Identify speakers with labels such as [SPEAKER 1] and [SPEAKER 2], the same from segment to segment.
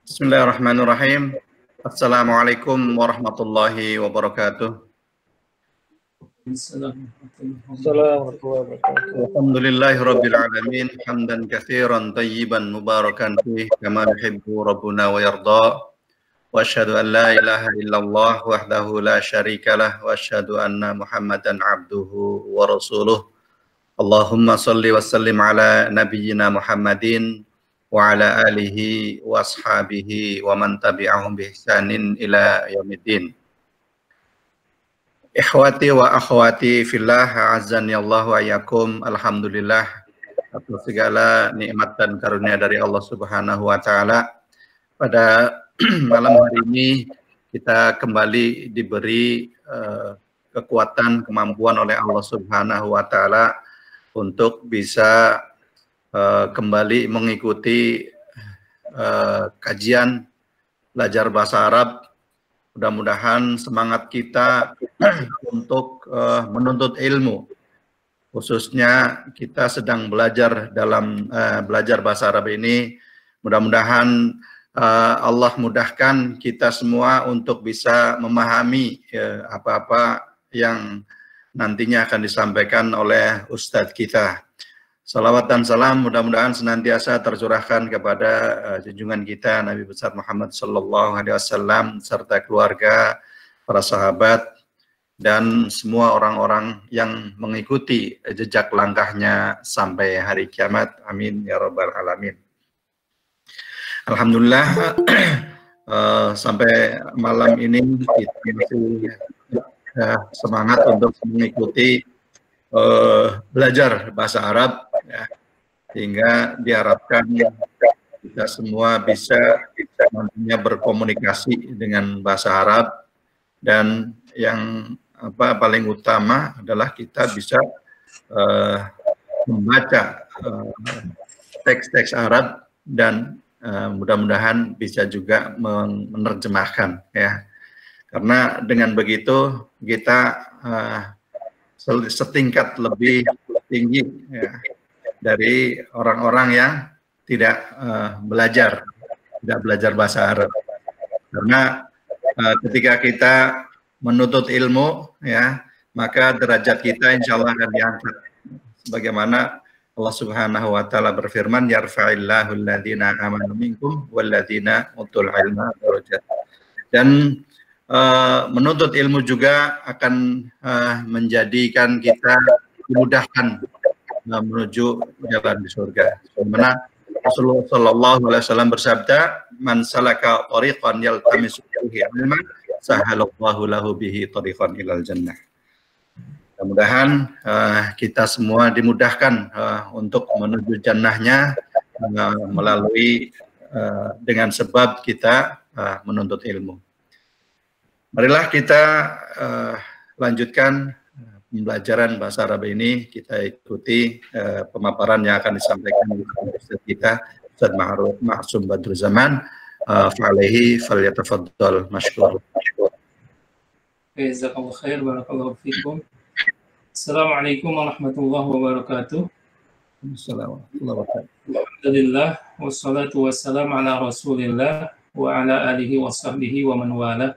[SPEAKER 1] Bismillahirrahmanirrahim. Assalamualaikum warahmatullahi wabarakatuh. Alhamdulillahirabbil alamin hamdan katsiran tayyiban mubarakan fih kama yuhibbu rabbuna wa yarda. Wa asyhadu an la ilaha illallah wahdahu la syarikalah wa asyhadu anna Muhammadan abduhu wa rasuluh. Allahumma shalli wa sallim ala nabiyyina Muhammadin wa ala alihi wa ashabihi wa man tabi'ahum bi ihsanin ila yaumiddin. Ikhwati wa akhwati fillah, azani Allah wa iyyakum. Alhamdulillah atas segala nikmat dan karunia dari Allah Subhanahu wa taala. Pada malam hari ini kita kembali diberi kekuatan, kemampuan oleh Allah Subhanahu wa taala untuk bisa kembali mengikuti kajian belajar bahasa Arab. Mudah-mudahan semangat kita untuk menuntut ilmu, khususnya kita sedang belajar dalam belajar bahasa Arab ini, mudah-mudahan Allah mudahkan kita semua untuk bisa memahami apa-apa yang nantinya akan disampaikan oleh Ustadz kita. Salawat dan salam mudah-mudahan senantiasa tercurahkan kepada junjungan kita Nabi besar Muhammad sallallahu alaihi wasallam serta keluarga, para sahabat dan semua orang-orang yang mengikuti jejak langkahnya sampai hari kiamat. Amin ya rabbal alamin. Alhamdulillah sampai malam ini kita masih semangat untuk mengikuti belajar bahasa Arab, ya, sehingga diharapkan kita semua bisa nantinya berkomunikasi dengan bahasa Arab, dan yang paling utama adalah kita bisa membaca teks-teks Arab dan mudah-mudahan bisa juga menerjemahkan, ya, karena dengan begitu kita setingkat lebih tinggi, ya, dari orang-orang yang tidak belajar bahasa Arab. Karena ketika kita menuntut ilmu, ya, maka derajat kita insya Allah akan diangkat. Sebagaimana Allah Subhanahu wa taala berfirman, yarfa'illahu alladziina aamanu minkum walladziina utul ilma darajat. Dan menuntut ilmu juga akan menjadikan kita dimudahkan menuju jalan di surga. Karena Rasulullah sallallahu alaihi wasallam bersabda, "Man salaka thariqan yaltamisu fihi ilman, sahalallahu lahu bihi thariqan ilal jannah." Mudah-mudahan kita semua dimudahkan untuk menuju jannahnya melalui dengan sebab kita menuntut ilmu. Marilah kita lanjutkan pembelajaran bahasa Arab ini. Kita ikuti pemaparan yang akan disampaikan oleh Ustaz kita, Ustaz Ma'sum Badru Zaman. Fa'alaihi falyatafaddal mashkur.
[SPEAKER 2] Jazakallahu khair, barakallahu fikum. Assalamualaikum warahmatullahi wabarakatuh. Alhamdulillah wassalatu wassalamu ala Rasulillah wa ala alihi wa sahbihi wa man wala.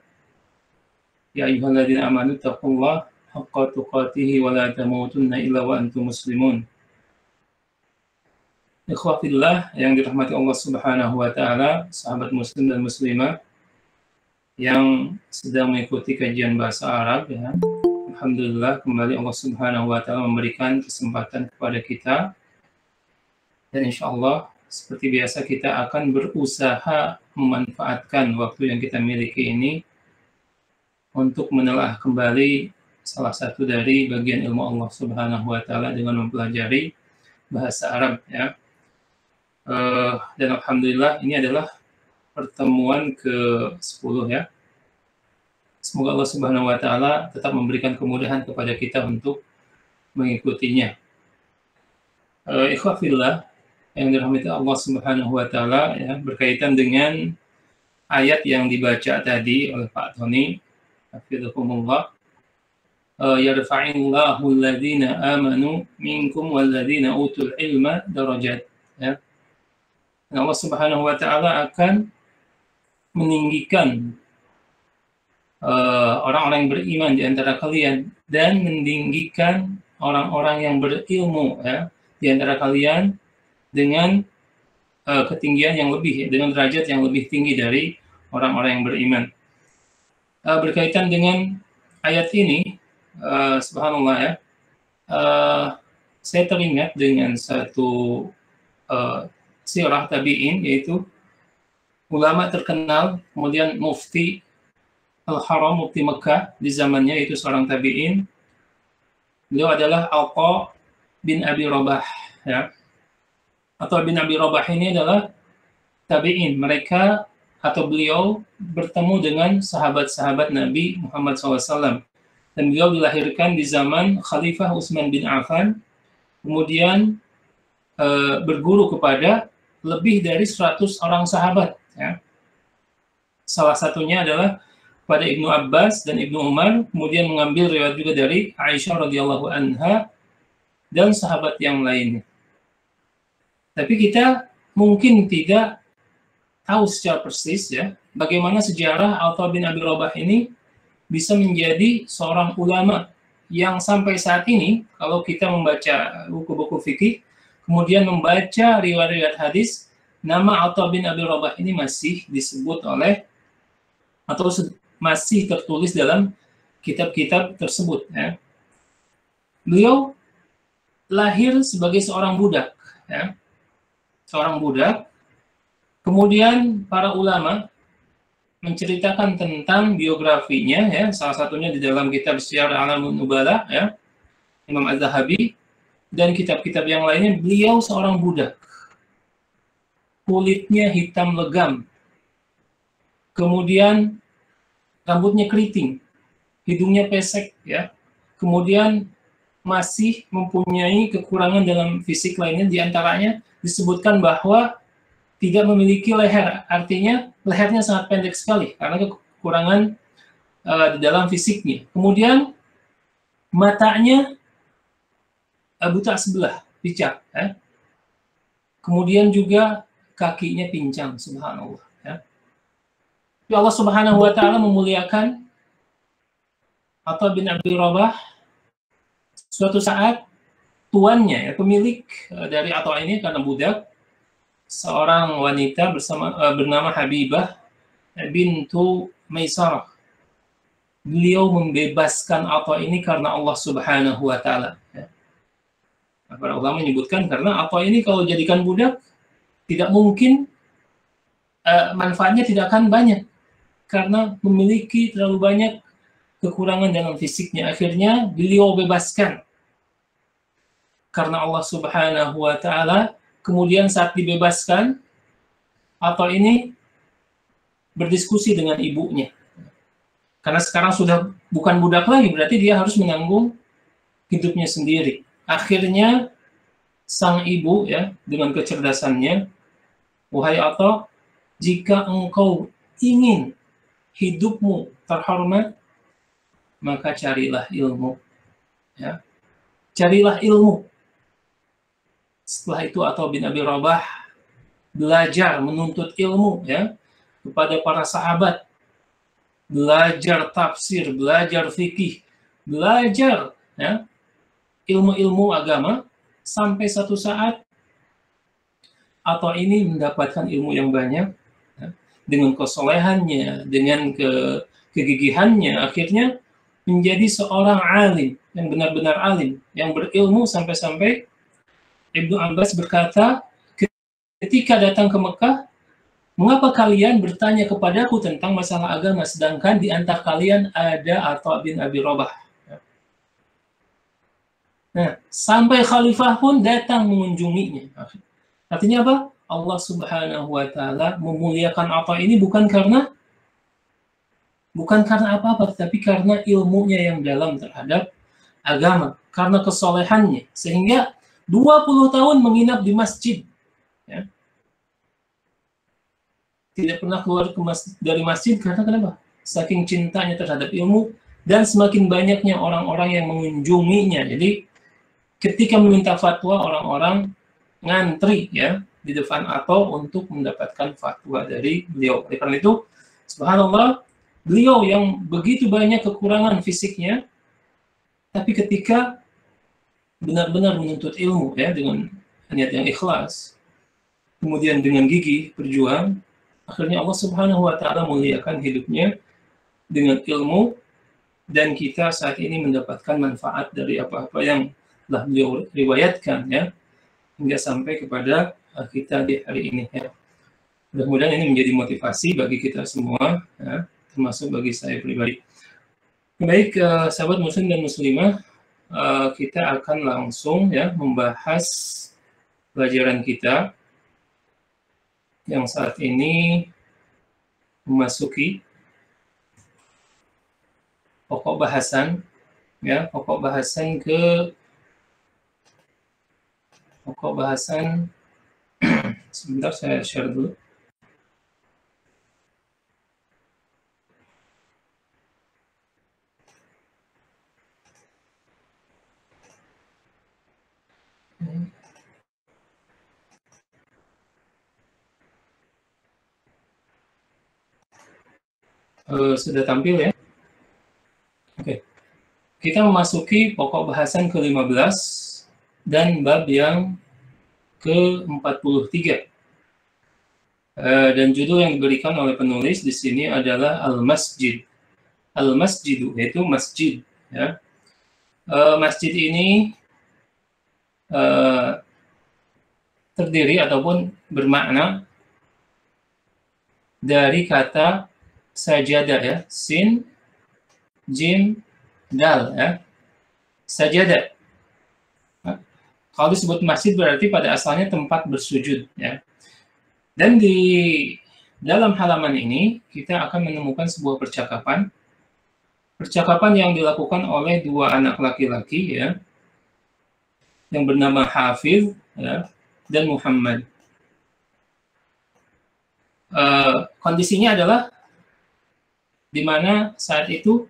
[SPEAKER 2] Ya ayyuhalladzina amanu taqullaha haqqa tuqatih wa la tamutunna illa wa antum muslimun. Ikhwatillah yang dirahmati Allah Subhanahu wa taala, sahabat muslim dan muslimah yang sedang mengikuti kajian bahasa Arab, ya. Alhamdulillah kembali Allah Subhanahu wa taala memberikan kesempatan kepada kita, dan insyaallah seperti biasa kita akan berusaha memanfaatkan waktu yang kita miliki ini untuk menelaah kembali salah satu dari bagian ilmu Allah Subhanahu wa taala dengan mempelajari bahasa Arab, ya. Dan alhamdulillah ini adalah pertemuan ke-10, ya. Semoga Allah Subhanahu wa taala tetap memberikan kemudahan kepada kita untuk mengikutinya. Ikhwah fillah yang dirahmati Allah Subhanahu wa taala, ya, berkaitan dengan ayat yang dibaca tadi oleh Pak Tony, hafizahumullah, yarfa'illahu alladhina amanu minkum walladhina utul ilma darajat, ya. Dan Allah Subhanahu wa taala akan meninggikan orang-orang yang beriman di antara kalian dan meninggikan orang-orang yang berilmu ya di antara kalian dengan ketinggian yang lebih, dengan derajat yang lebih tinggi dari orang-orang yang beriman. Berkaitan dengan ayat ini, subhanallah ya, saya teringat dengan satu sirah tabi'in, yaitu ulama terkenal, kemudian mufti Al-Haram, mufti Mekah di zamannya, itu seorang tabi'in. Beliau adalah Atha bin Abi Rabah ya. Atha bin Abi Rabah ini adalah tabi'in. Mereka atau beliau bertemu dengan sahabat-sahabat Nabi Muhammad SAW. Dan beliau dilahirkan di zaman Khalifah Utsman bin Affan, kemudian berguru kepada lebih dari 100 orang sahabat. Ya. Salah satunya adalah pada Ibnu Abbas dan Ibnu Umar, kemudian mengambil riwayat juga dari Aisyah radhiyallahu anha dan sahabat yang lainnya. Tapi kita mungkin tidak tahu secara persis ya bagaimana sejarah Atha bin Abi Rabah ini bisa menjadi seorang ulama yang sampai saat ini kalau kita membaca buku-buku fikih kemudian membaca riwayat-riwayat hadis, nama Atha bin Abi Rabah ini masih disebut oleh atau masih tertulis dalam kitab-kitab tersebut ya. Beliau lahir sebagai seorang budak ya. Seorang budak. Kemudian para ulama menceritakan tentang biografinya ya, salah satunya di dalam kitab Syiar A'lamun Nubala ya, Imam Az-Zahabi, dan kitab-kitab yang lainnya. Beliau seorang budak, kulitnya hitam legam, kemudian rambutnya keriting, hidungnya pesek ya, kemudian masih mempunyai kekurangan dalam fisik lainnya, diantaranya disebutkan bahwa tidak memiliki leher, artinya lehernya sangat pendek sekali karena kekurangan di dalam fisiknya. Kemudian matanya buta sebelah, picak. Ya. Kemudian juga kakinya pincang, subhanallah. Ya. Allah Subhanahu wa taala memuliakan Atha bin Abi Rabah. Suatu saat tuannya, ya, pemilik dari Atha ini karena budak, seorang wanita bernama Habibah bintu Maisarah. Beliau membebaskan Atha ini karena Allah Subhanahu wa taala. Ya. Para ulama menyebutkan karena Atha ini kalau jadikan budak tidak mungkin manfaatnya tidak akan banyak karena memiliki terlalu banyak kekurangan dalam fisiknya. Akhirnya beliau bebaskan karena Allah Subhanahu wa taala. Kemudian saat dibebaskan, Atha ini berdiskusi dengan ibunya. Karena sekarang sudah bukan budak lagi, berarti dia harus menanggung hidupnya sendiri. Akhirnya sang ibu ya dengan kecerdasannya, wahai Atha, jika engkau ingin hidupmu terhormat, maka carilah ilmu. Ya. Carilah ilmu. Setelah itu Atha bin Abi Rabah belajar menuntut ilmu ya kepada para sahabat, belajar tafsir, belajar fikih, belajar ya ilmu-ilmu agama, sampai satu saat Atha ini mendapatkan ilmu yang banyak ya, dengan kesolehannya, dengan kegigihannya, akhirnya menjadi seorang alim yang benar-benar alim, yang berilmu sampai-sampai Ibnu Abbas berkata, ketika datang ke Mekah, mengapa kalian bertanya kepadaku tentang masalah agama, sedangkan di antara kalian ada Atha bin Abi Rabah. Nah, sampai khalifah pun datang mengunjunginya. Artinya apa? Allah Subhanahu wa taala memuliakan Atha ini bukan karena apa-apa, tapi karena ilmunya yang dalam terhadap agama, karena kesolehannya, sehingga 20 tahun menginap di masjid. Ya. Tidak pernah keluar dari masjid karena kenapa? Saking cintanya terhadap ilmu dan semakin banyaknya orang-orang yang mengunjunginya. Jadi ketika meminta fatwa, orang-orang ngantri ya di depan atau untuk mendapatkan fatwa dari beliau. Oleh karena itu, subhanallah, beliau yang begitu banyak kekurangan fisiknya, tapi ketika benar-benar menuntut ilmu ya dengan niat yang ikhlas, kemudian dengan gigih berjuang, akhirnya Allah Subhanahu wa taala muliakan hidupnya dengan ilmu, dan kita saat ini mendapatkan manfaat dari apa-apa yang telah beliau riwayatkan ya, hingga sampai kepada kita di hari ini ya. Mudah-mudahan ini menjadi motivasi bagi kita semua ya, termasuk bagi saya pribadi. Baik, sahabat muslim dan muslimah, kita akan langsung ya membahas pelajaran kita yang saat ini memasuki pokok bahasan ya, pokok bahasan sebentar saya share dulu. Sudah tampil ya? Oke. Kita memasuki pokok bahasan ke-15 dan bab yang ke-43. Dan judul yang diberikan oleh penulis di sini adalah Al-Masjid. Al-Masjidu, yaitu masjid. Ya. Masjid ini terdiri ataupun bermakna dari kata sajadah ya, sin, jim, dal ya, sajadah. Kalau disebut masjid berarti pada asalnya tempat bersujud ya. Dan di dalam halaman ini kita akan menemukan sebuah percakapan yang dilakukan oleh dua anak laki-laki ya, yang bernama Hafiz ya, dan Muhammad. Kondisinya adalah di mana saat itu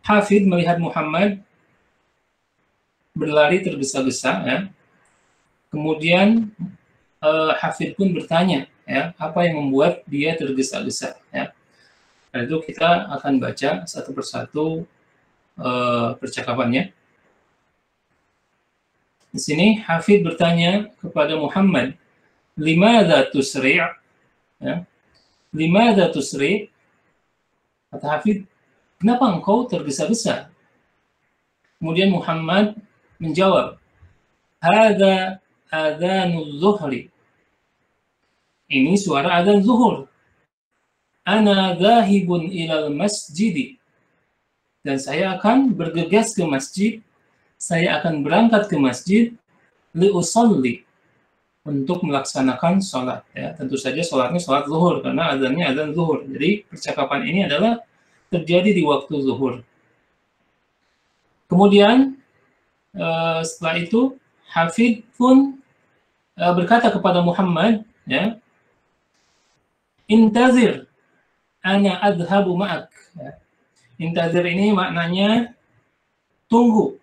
[SPEAKER 2] Hafiz melihat Muhammad berlari tergesa-gesa ya. Kemudian Hafiz pun bertanya ya, apa yang membuat dia tergesa-gesa ya. Nah, itu kita akan baca satu persatu percakapannya. Di sini Hafiz bertanya kepada Muhammad, limadza tusri'? Ya. Limadza tusri'? Kata Hafiz, kenapa engkau tergesa-gesa? Kemudian Muhammad menjawab, hadza adzanul zuhri. Ini suara adzan zuhur. Ana dzahibun ilal masjidi. Dan saya akan bergegas ke masjid. Saya akan berangkat ke masjid li usolli, untuk melaksanakan sholat. Ya, tentu saja sholatnya sholat zuhur karena adzannya adzan zuhur. Jadi percakapan ini adalah terjadi di waktu zuhur. Kemudian setelah itu Hafid pun berkata kepada Muhammad, ya, intazir, ana adhabu ma'ak. Ya. Intazir ini maknanya tunggu.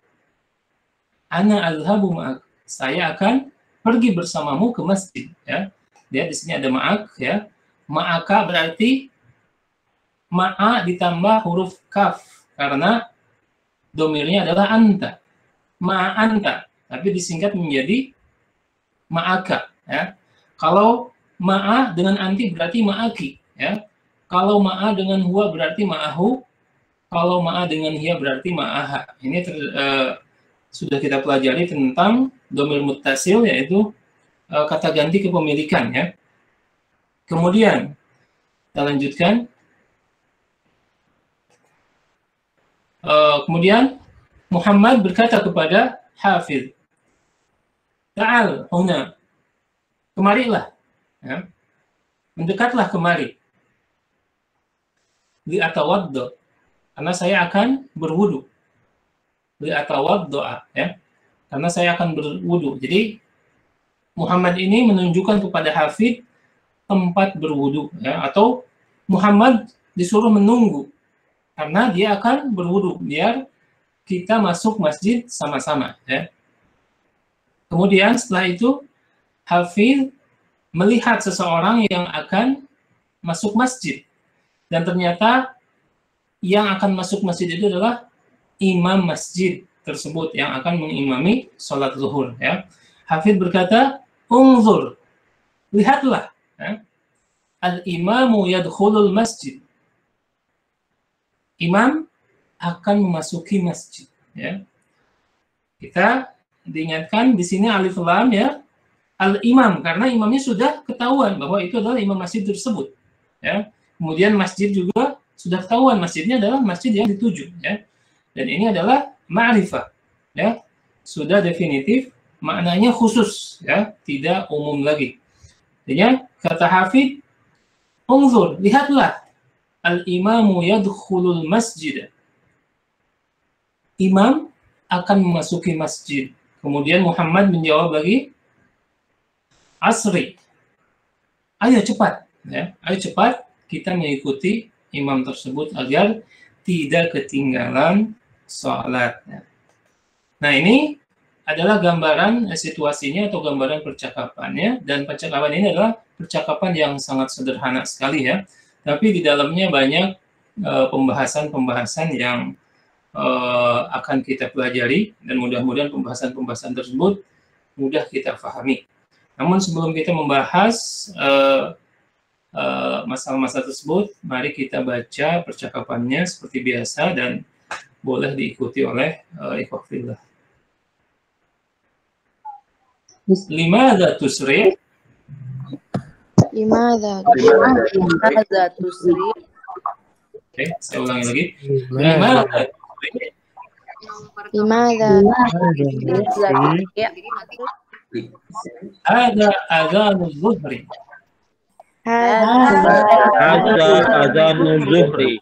[SPEAKER 2] Ana adhabu ma'ak. Saya akan pergi bersamamu ke masjid. Ya. Lihat di sini ada ma'ak. Ya. Ma'aka berarti ma'a ditambah huruf kaf karena domirnya adalah anta. Ma'a anta, tapi disingkat menjadi ma'aka. Ya. Kalau ma'a dengan anti berarti ma'aki. Ya. Kalau ma'a dengan huwa berarti ma'ahu. Kalau ma'a dengan hiya berarti ma'aha. Ini sudah kita pelajari tentang domir muttasil, yaitu kata ganti kepemilikan. Ya. Kemudian kita lanjutkan. Kemudian Muhammad berkata kepada Hafiz, ta'al huna, kemarilah, ya. Mendekatlah kemari, li atawaddo, karena saya akan berwudu, li atawaddoa, ya, karena saya akan berwudu. Jadi Muhammad ini menunjukkan kepada Hafiz tempat berwudu, ya, atau Muhammad disuruh menunggu karena dia akan berwudu biar kita masuk masjid sama-sama. Ya. Kemudian setelah itu Hafidh melihat seseorang yang akan masuk masjid, dan ternyata yang akan masuk masjid itu adalah imam masjid tersebut yang akan mengimami sholat zuhur. Ya. Hafidh berkata, unzur, lihatlah, ya. Al-imamu yadkhulul masjid. Imam akan memasuki masjid. Ya. Kita diingatkan di sini alif lam, ya, al-imam, karena imamnya sudah ketahuan bahwa itu adalah imam masjid tersebut. Ya. Kemudian masjid juga sudah ketahuan, masjidnya adalah masjid yang dituju. Ya. Dan ini adalah ma'rifah. Ya. Sudah definitif, maknanya khusus, ya, tidak umum lagi. Jadi kata Hafidh, unzur, lihatlah, al-imamu yadkhulul masjid. Imam akan memasuki masjid. Kemudian Muhammad menjawab lagi, asri, ayo cepat, ya, ayo cepat kita mengikuti imam tersebut agar tidak ketinggalan sholat. Nah, ini adalah gambaran situasinya atau gambaran percakapannya, dan percakapan ini adalah percakapan yang sangat sederhana sekali, ya, tapi di dalamnya banyak pembahasan-pembahasan yang akan kita pelajari, dan mudah-mudahan pembahasan-pembahasan tersebut mudah kita pahami. Namun sebelum kita membahas masalah-masalah tersebut, mari kita baca percakapannya seperti biasa dan boleh diikuti oleh ikhwah fillah. Limadha tusri?
[SPEAKER 3] Limadha tusri?
[SPEAKER 2] Oke, saya ulangi lagi. Limadha tusri?
[SPEAKER 3] Limadha
[SPEAKER 2] Ada adzanul zuhri.
[SPEAKER 4] Ada adzanul zuhri.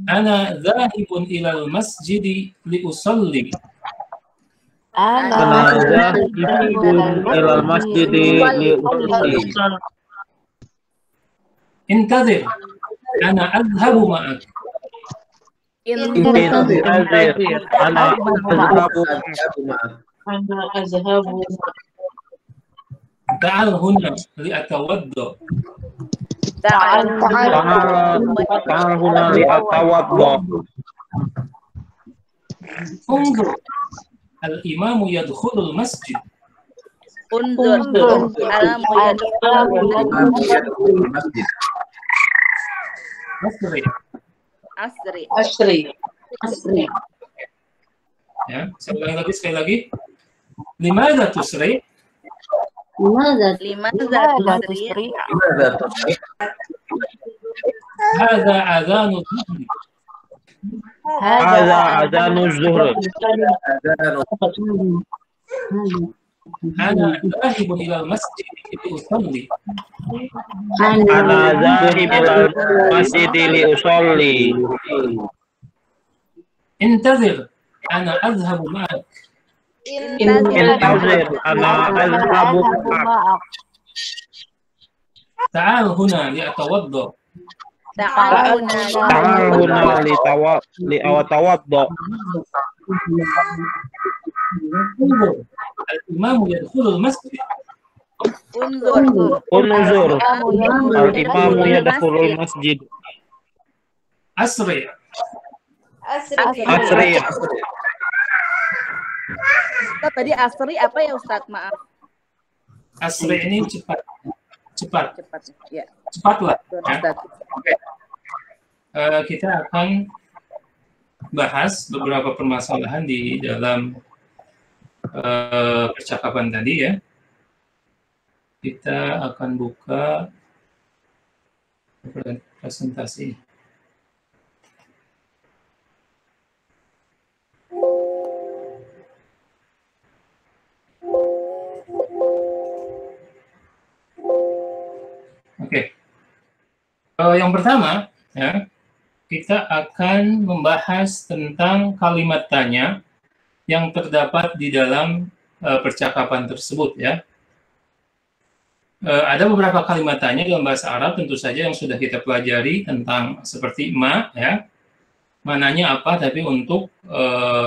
[SPEAKER 2] Ana dhahibun ilal masjidi liusalli.
[SPEAKER 4] Ana dhahibun ilal masjidi liusalli.
[SPEAKER 2] Intadhir, ana adhabu ma'ak.
[SPEAKER 4] Intadhir, ana azhabu.
[SPEAKER 2] Ta'al huna li'atawadda.
[SPEAKER 4] Ta'al huna li'atawadda.
[SPEAKER 2] Unzur, al-imamu yadkhulul masjid.
[SPEAKER 3] Unzur, al-imamu yadkhulul masjid. Asri.
[SPEAKER 2] Ya, saya ulangi lagi sekali lagi. Limadha tusri?
[SPEAKER 3] Limadha tusri?
[SPEAKER 2] Hadha adhanul zuhri.
[SPEAKER 4] Hadha adzanul zuhri.
[SPEAKER 2] Ana dhahibun ilal masjid liusalli.
[SPEAKER 4] Ana dhahibul masjidi liusalli.
[SPEAKER 2] Intadhir, ana adhabu ma'ak.
[SPEAKER 4] Intazir, ana azhabu ma'ak.
[SPEAKER 2] Ta'al huna li'atawadda.
[SPEAKER 4] Ta'al huna li'atawadda.
[SPEAKER 2] Unzur, al-imamu yadkhulul masjid.
[SPEAKER 3] Unzur,
[SPEAKER 4] Unzur, al-imamu yadkhulul masjid.
[SPEAKER 2] Asri.
[SPEAKER 4] Asri.
[SPEAKER 3] Ustaz, tadi asri apa ya Ustaz? Maaf.
[SPEAKER 2] Asri ini cepat.
[SPEAKER 3] Cepat, ya.
[SPEAKER 2] Cepatlah. Ya.
[SPEAKER 3] Ustaz.
[SPEAKER 2] Oke. Kita akan bahas beberapa permasalahan di dalam percakapan tadi, ya. Kita akan buka presentasi. Oke. Yang pertama, ya, kita akan membahas tentang kalimat tanya yang terdapat di dalam percakapan tersebut, ya. Ada beberapa kalimat tanya dalam bahasa Arab tentu saja yang sudah kita pelajari tentang seperti ma, ya. Mananya apa tapi untuk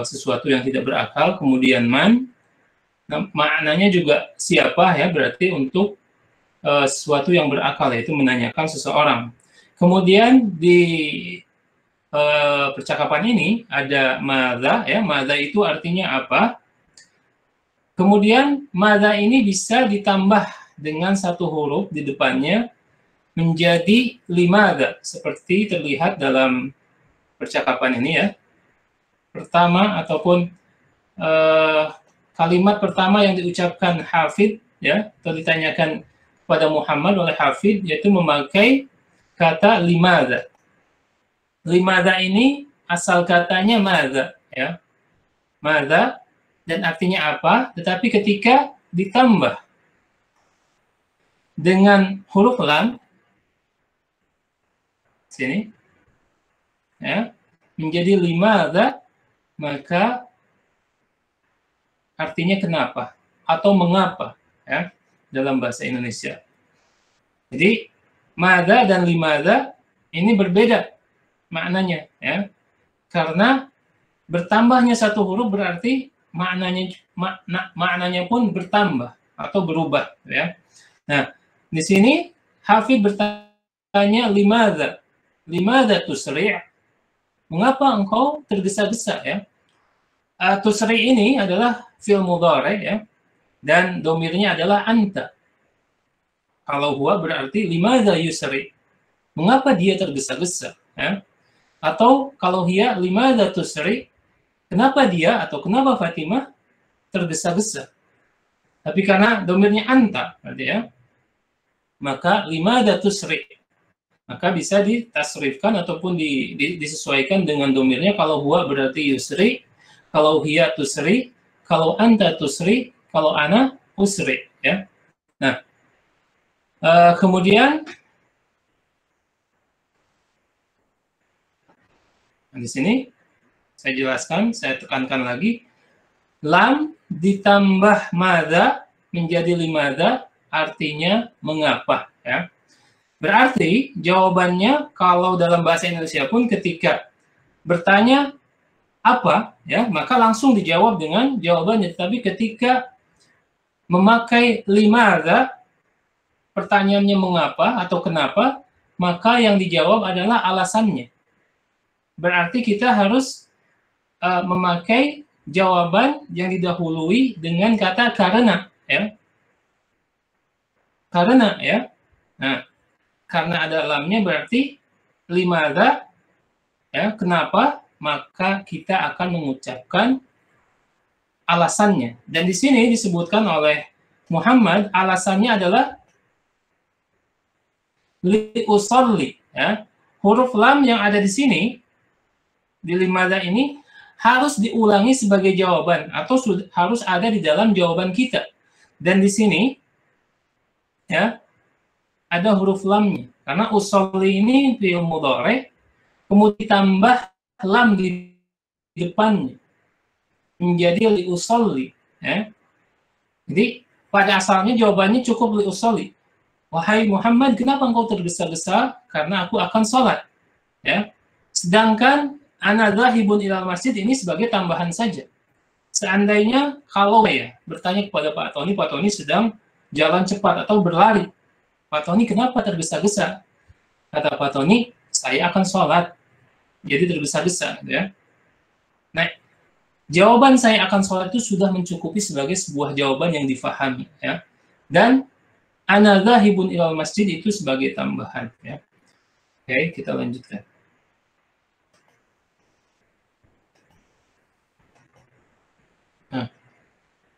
[SPEAKER 2] sesuatu yang tidak berakal, kemudian man Nah, maknanya juga siapa ya, berarti untuk sesuatu yang berakal, yaitu menanyakan seseorang. Kemudian di percakapan ini ada madza ya, madza itu artinya apa? Kemudian madza ini bisa ditambah dengan satu huruf di depannya menjadi limadza, seperti terlihat dalam percakapan ini ya. Pertama ataupun kalimat pertama yang diucapkan Hafid ya, atau ditanyakan kepada Muhammad oleh Hafid, yaitu memakai kata limadza. Limadza ini asal katanya madza ya. Madza dan artinya apa? Tetapi ketika ditambah dengan huruf lam sini ya, menjadi limadza, maka artinya kenapa atau mengapa ya dalam bahasa Indonesia. Jadi madza dan limadza ini berbeda maknanya ya. Karena bertambahnya satu huruf berarti maknanya pun bertambah atau berubah ya. Nah, di sini Hafid bertanya limadza. Limadza tusri'? Mengapa engkau tergesa-gesa ya? Tusri' ini adalah fi'il mudhari' ya. Dan domirnya adalah anta. Kalau huwa berarti limadza yusri'? Mengapa dia tergesa-gesa ya? Atau kalau hiya limadza tusri'? Kenapa dia atau kenapa Fatimah tergesa-gesa? Tapi karena domirnya anta berarti ya. Maka limadza tusri'? Maka bisa ditasrifkan ataupun disesuaikan dengan domirnya. Kalau huwa berarti yusri, kalau hiya tusri, kalau anta tusri, kalau ana usri ya. Nah, kemudian di sini saya jelaskan, saya tekankan lagi, lam ditambah madza menjadi limadza artinya mengapa ya. Berarti jawabannya kalau dalam bahasa Indonesia pun ketika bertanya apa ya, maka langsung dijawab dengan jawabannya. Tapi ketika memakai limadza, pertanyaannya mengapa atau kenapa, maka yang dijawab adalah alasannya. Berarti kita harus memakai jawaban yang didahului dengan kata karena ya. Karena ya. Nah, karena ada lamnya berarti limadza ya, kenapa? Maka kita akan mengucapkan alasannya. Dan di sini disebutkan oleh Muhammad alasannya adalah liusolli ya. Huruf lam yang ada di sini di limadza ini harus diulangi sebagai jawaban atau harus ada di dalam jawaban kita. Dan di sini ya ada huruf lamnya. Karena usolli ini fi'il mudhari, kemudian ditambah lam di depannya menjadi liusolli ya. Jadi pada asalnya jawabannya cukup liusolli. Wahai Muhammad, kenapa engkau tergesa-gesa? Karena aku akan sholat ya. Sedangkan ana dzahibun ilal masjid ini sebagai tambahan saja. Seandainya kalau ya bertanya kepada Pak Tony sedang jalan cepat atau berlari. Pak Tony, kenapa tergesa-gesa? Kata Pak Tony, saya akan sholat. Jadi tergesa-gesa ya. Nah, jawaban saya akan sholat itu sudah mencukupi sebagai sebuah jawaban yang difahami ya. Dan ana dzahibun ilal masjid itu sebagai tambahan ya. Oke, kita lanjutkan. Nah,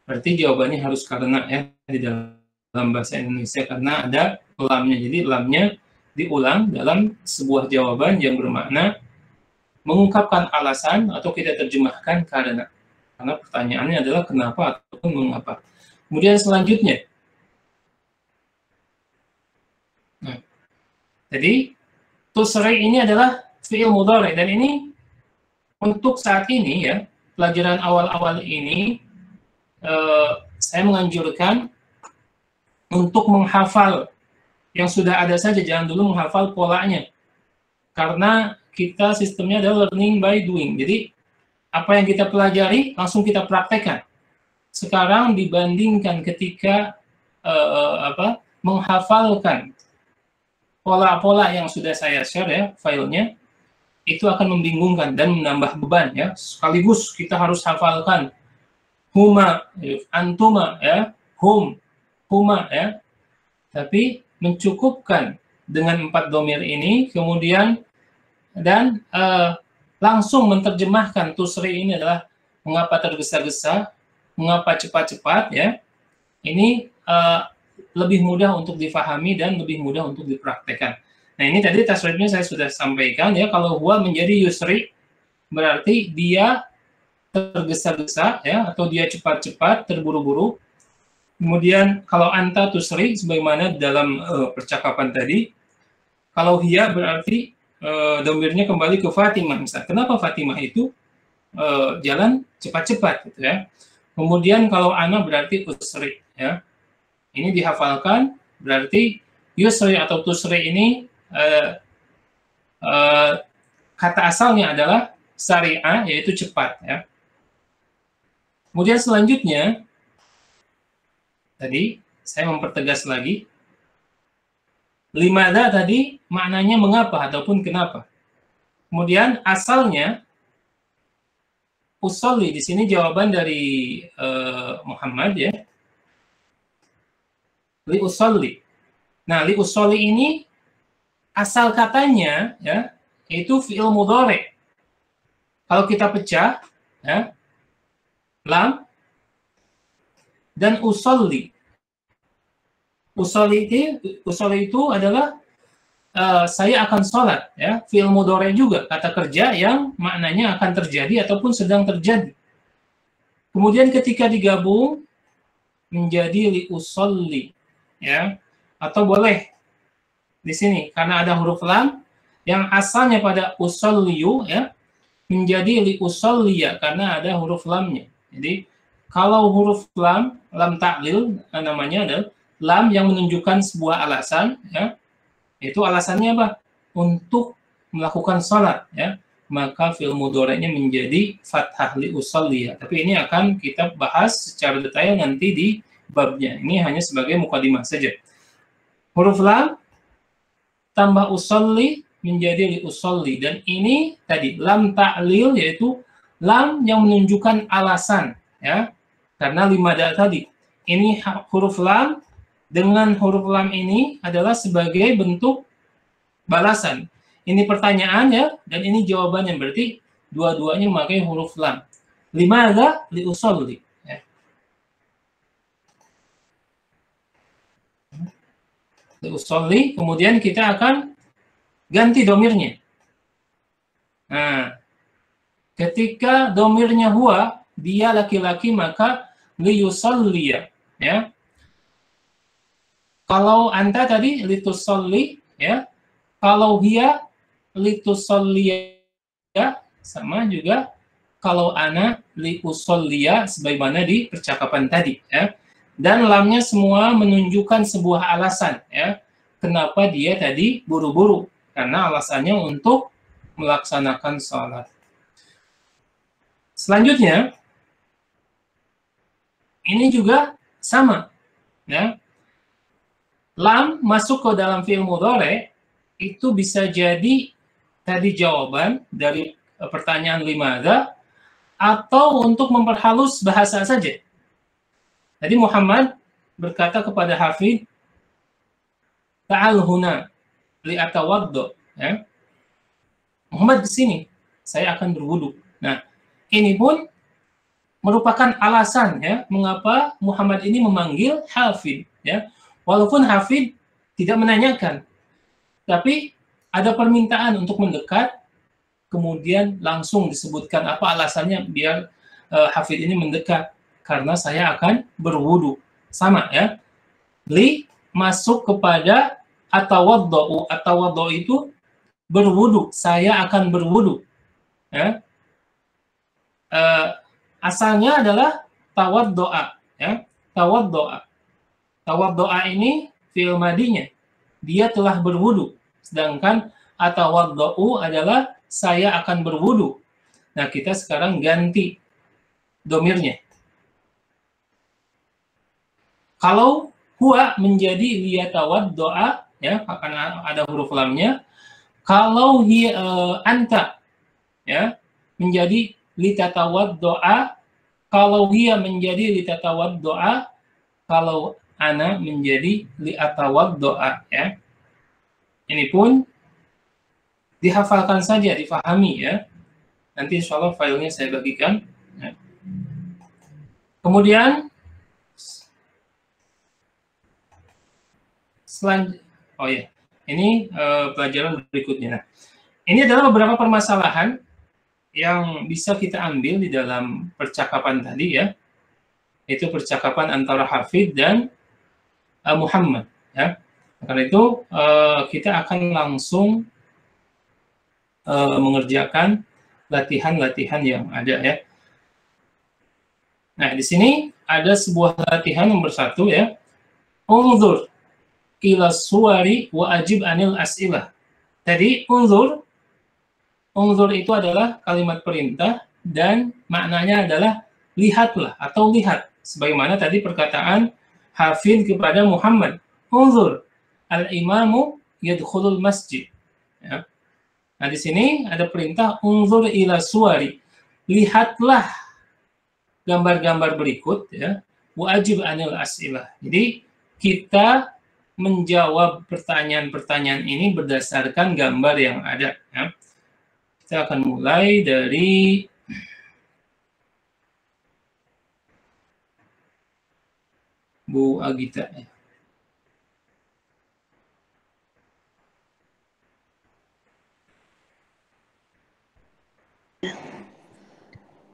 [SPEAKER 2] berarti jawabannya harus karena ya di dalam bahasa Indonesia karena ada lamnya. Jadi lamnya diulang dalam sebuah jawaban yang bermakna mengungkapkan alasan atau kita terjemahkan karena. Karena pertanyaannya adalah kenapa ataupun mengapa. Kemudian selanjutnya. Nah, jadi tusri ini adalah fi'il mudhari dan ini untuk saat ini ya, pelajaran awal-awal ini saya menganjurkan untuk menghafal yang sudah ada saja, jangan dulu menghafal polanya. Karena kita sistemnya adalah learning by doing. Jadi apa yang kita pelajari langsung kita praktekkan. sekarang dibandingkan ketika menghafalkan pola-pola yang sudah saya share ya filenya, itu akan membingungkan dan menambah beban ya. Sekaligus kita harus hafalkan huma, antuma ya, huma ya. Tapi mencukupkan dengan 4 domir ini, kemudian dan langsung menerjemahkan tusri ini adalah mengapa tergesa-gesa, mengapa cepat-cepat ya. Ini lebih mudah untuk difahami dan lebih mudah untuk dipraktekkan. Nah, ini tadi tasrifnya saya sudah sampaikan ya, kalau huwa menjadi yusri berarti dia tergesa-gesa ya, atau dia cepat-cepat, terburu-buru. Kemudian kalau anta tusri sebagaimana dalam percakapan tadi, kalau hiya berarti domirnya kembali ke Fatimah misalnya. Kenapa Fatimah itu jalan cepat-cepat gitu ya. Kemudian kalau ana berarti usri ya. Ini dihafalkan berarti yusri atau tusri ini kata asalnya adalah sari'ah, yaitu cepat ya. Kemudian selanjutnya tadi saya mempertegas lagi, limada tadi maknanya mengapa ataupun kenapa. Kemudian asalnya usolli, di sini jawaban dari Muhammad ya. Li usolli. Nah, li usolli ini asal katanya ya itu fi'il mudhari. Kalau kita pecah ya, lam dan usolli. Usolli itu adalah saya akan sholat ya, fi'il mudhari juga, kata kerja yang maknanya akan terjadi ataupun sedang terjadi. Kemudian ketika digabung menjadi li usolli ya, atau boleh di sini karena ada huruf lam yang asalnya pada usolliyu ya menjadi li usolliya karena ada huruf lamnya. Jadi kalau huruf lam ta'lil namanya adalah lam yang menunjukkan sebuah alasan ya. Itu alasannya apa? Untuk melakukan sholat ya. Maka fi'il mudhari'nya menjadi fathah li usolliya. Tapi ini akan kita bahas secara detail nanti di babnya. Ini hanya sebagai mukadimah saja. Huruf lam tambah usolli menjadi li usolli, dan ini tadi lam ta'lil yaitu lam yang menunjukkan alasan ya. Karena limada tadi ini huruf lam dengan huruf lam ini adalah sebagai bentuk balasan. Ini pertanyaan ya, dan ini jawabannya, berarti dua-duanya memakai huruf lam. Limada li usolli ya. Li usolli, kemudian kita akan ganti domirnya. Nah, ketika domirnya huwa, dia laki-laki, maka li yusolliya ya. Kalau anta tadi litusolli ya, kalau hiya litusolliya ya, sama juga kalau ana liusolliya sebagaimana di percakapan tadi ya. Dan lamnya semua menunjukkan sebuah alasan ya. Kenapa dia tadi buru-buru? Karena alasannya untuk melaksanakan sholat. Selanjutnya ini juga sama ya. Lam masuk ke dalam fi'il mudhari itu bisa jadi tadi jawaban dari pertanyaan limada atau untuk memperhalus bahasa saja. Tadi Muhammad berkata kepada Hafid, ta'al huna li atawaddo ya. Muhammad di sini, saya akan berwudu. Nah, ini pun merupakan alasan ya mengapa Muhammad ini memanggil Hafid ya. Walaupun Hafid tidak menanyakan, tapi ada permintaan untuk mendekat, kemudian langsung disebutkan apa alasannya biar Hafid ini mendekat, karena saya akan berwudu. Sama ya. Li masuk kepada atawaddo. Atawaddo itu berwudu. Saya akan berwudu. Ya. Asalnya adalah tawaddoa. Ya. Tawaddoa. Tawaddoa ini fi'il madinya. Dia telah berwudu. Sedangkan atawaddo'u adalah saya akan berwudu. Nah, kita sekarang ganti domirnya. Kalau huwa menjadi liyatawaddoa, ya, karena ada huruf lamnya. Kalau anta, ya, menjadi litatawaddoa. Kalau hiya menjadi litatawaddoa. Kalau ana menjadi liatawaddoa, ya. Ini pun dihafalkan saja, difahami, ya. Nanti insya Allah filenya saya bagikan. Ya. Kemudian oh ya, ini pelajaran berikutnya. Nah, ini adalah beberapa permasalahan yang bisa kita ambil di dalam percakapan tadi, ya, itu percakapan antara Hafid dan Muhammad, ya. Karena itu kita akan langsung mengerjakan latihan-latihan yang ada, ya. Nah, di sini ada sebuah latihan nomor 1, ya. Unzur ila suwari wa ajib anil as'ilah. Tadi unzur itu adalah kalimat perintah dan maknanya adalah lihatlah atau lihat. Sebagaimana tadi perkataan Hafid kepada Muhammad. Unzur al-imamu yadkhulul masjid. Ya. Nah, di sini ada perintah unzur ila suwari. Lihatlah gambar-gambar berikut, ya. Wa ajib anil as'ilah. Jadi kita menjawab pertanyaan-pertanyaan ini berdasarkan gambar yang ada, ya. Kita akan mulai dari Bu Agita.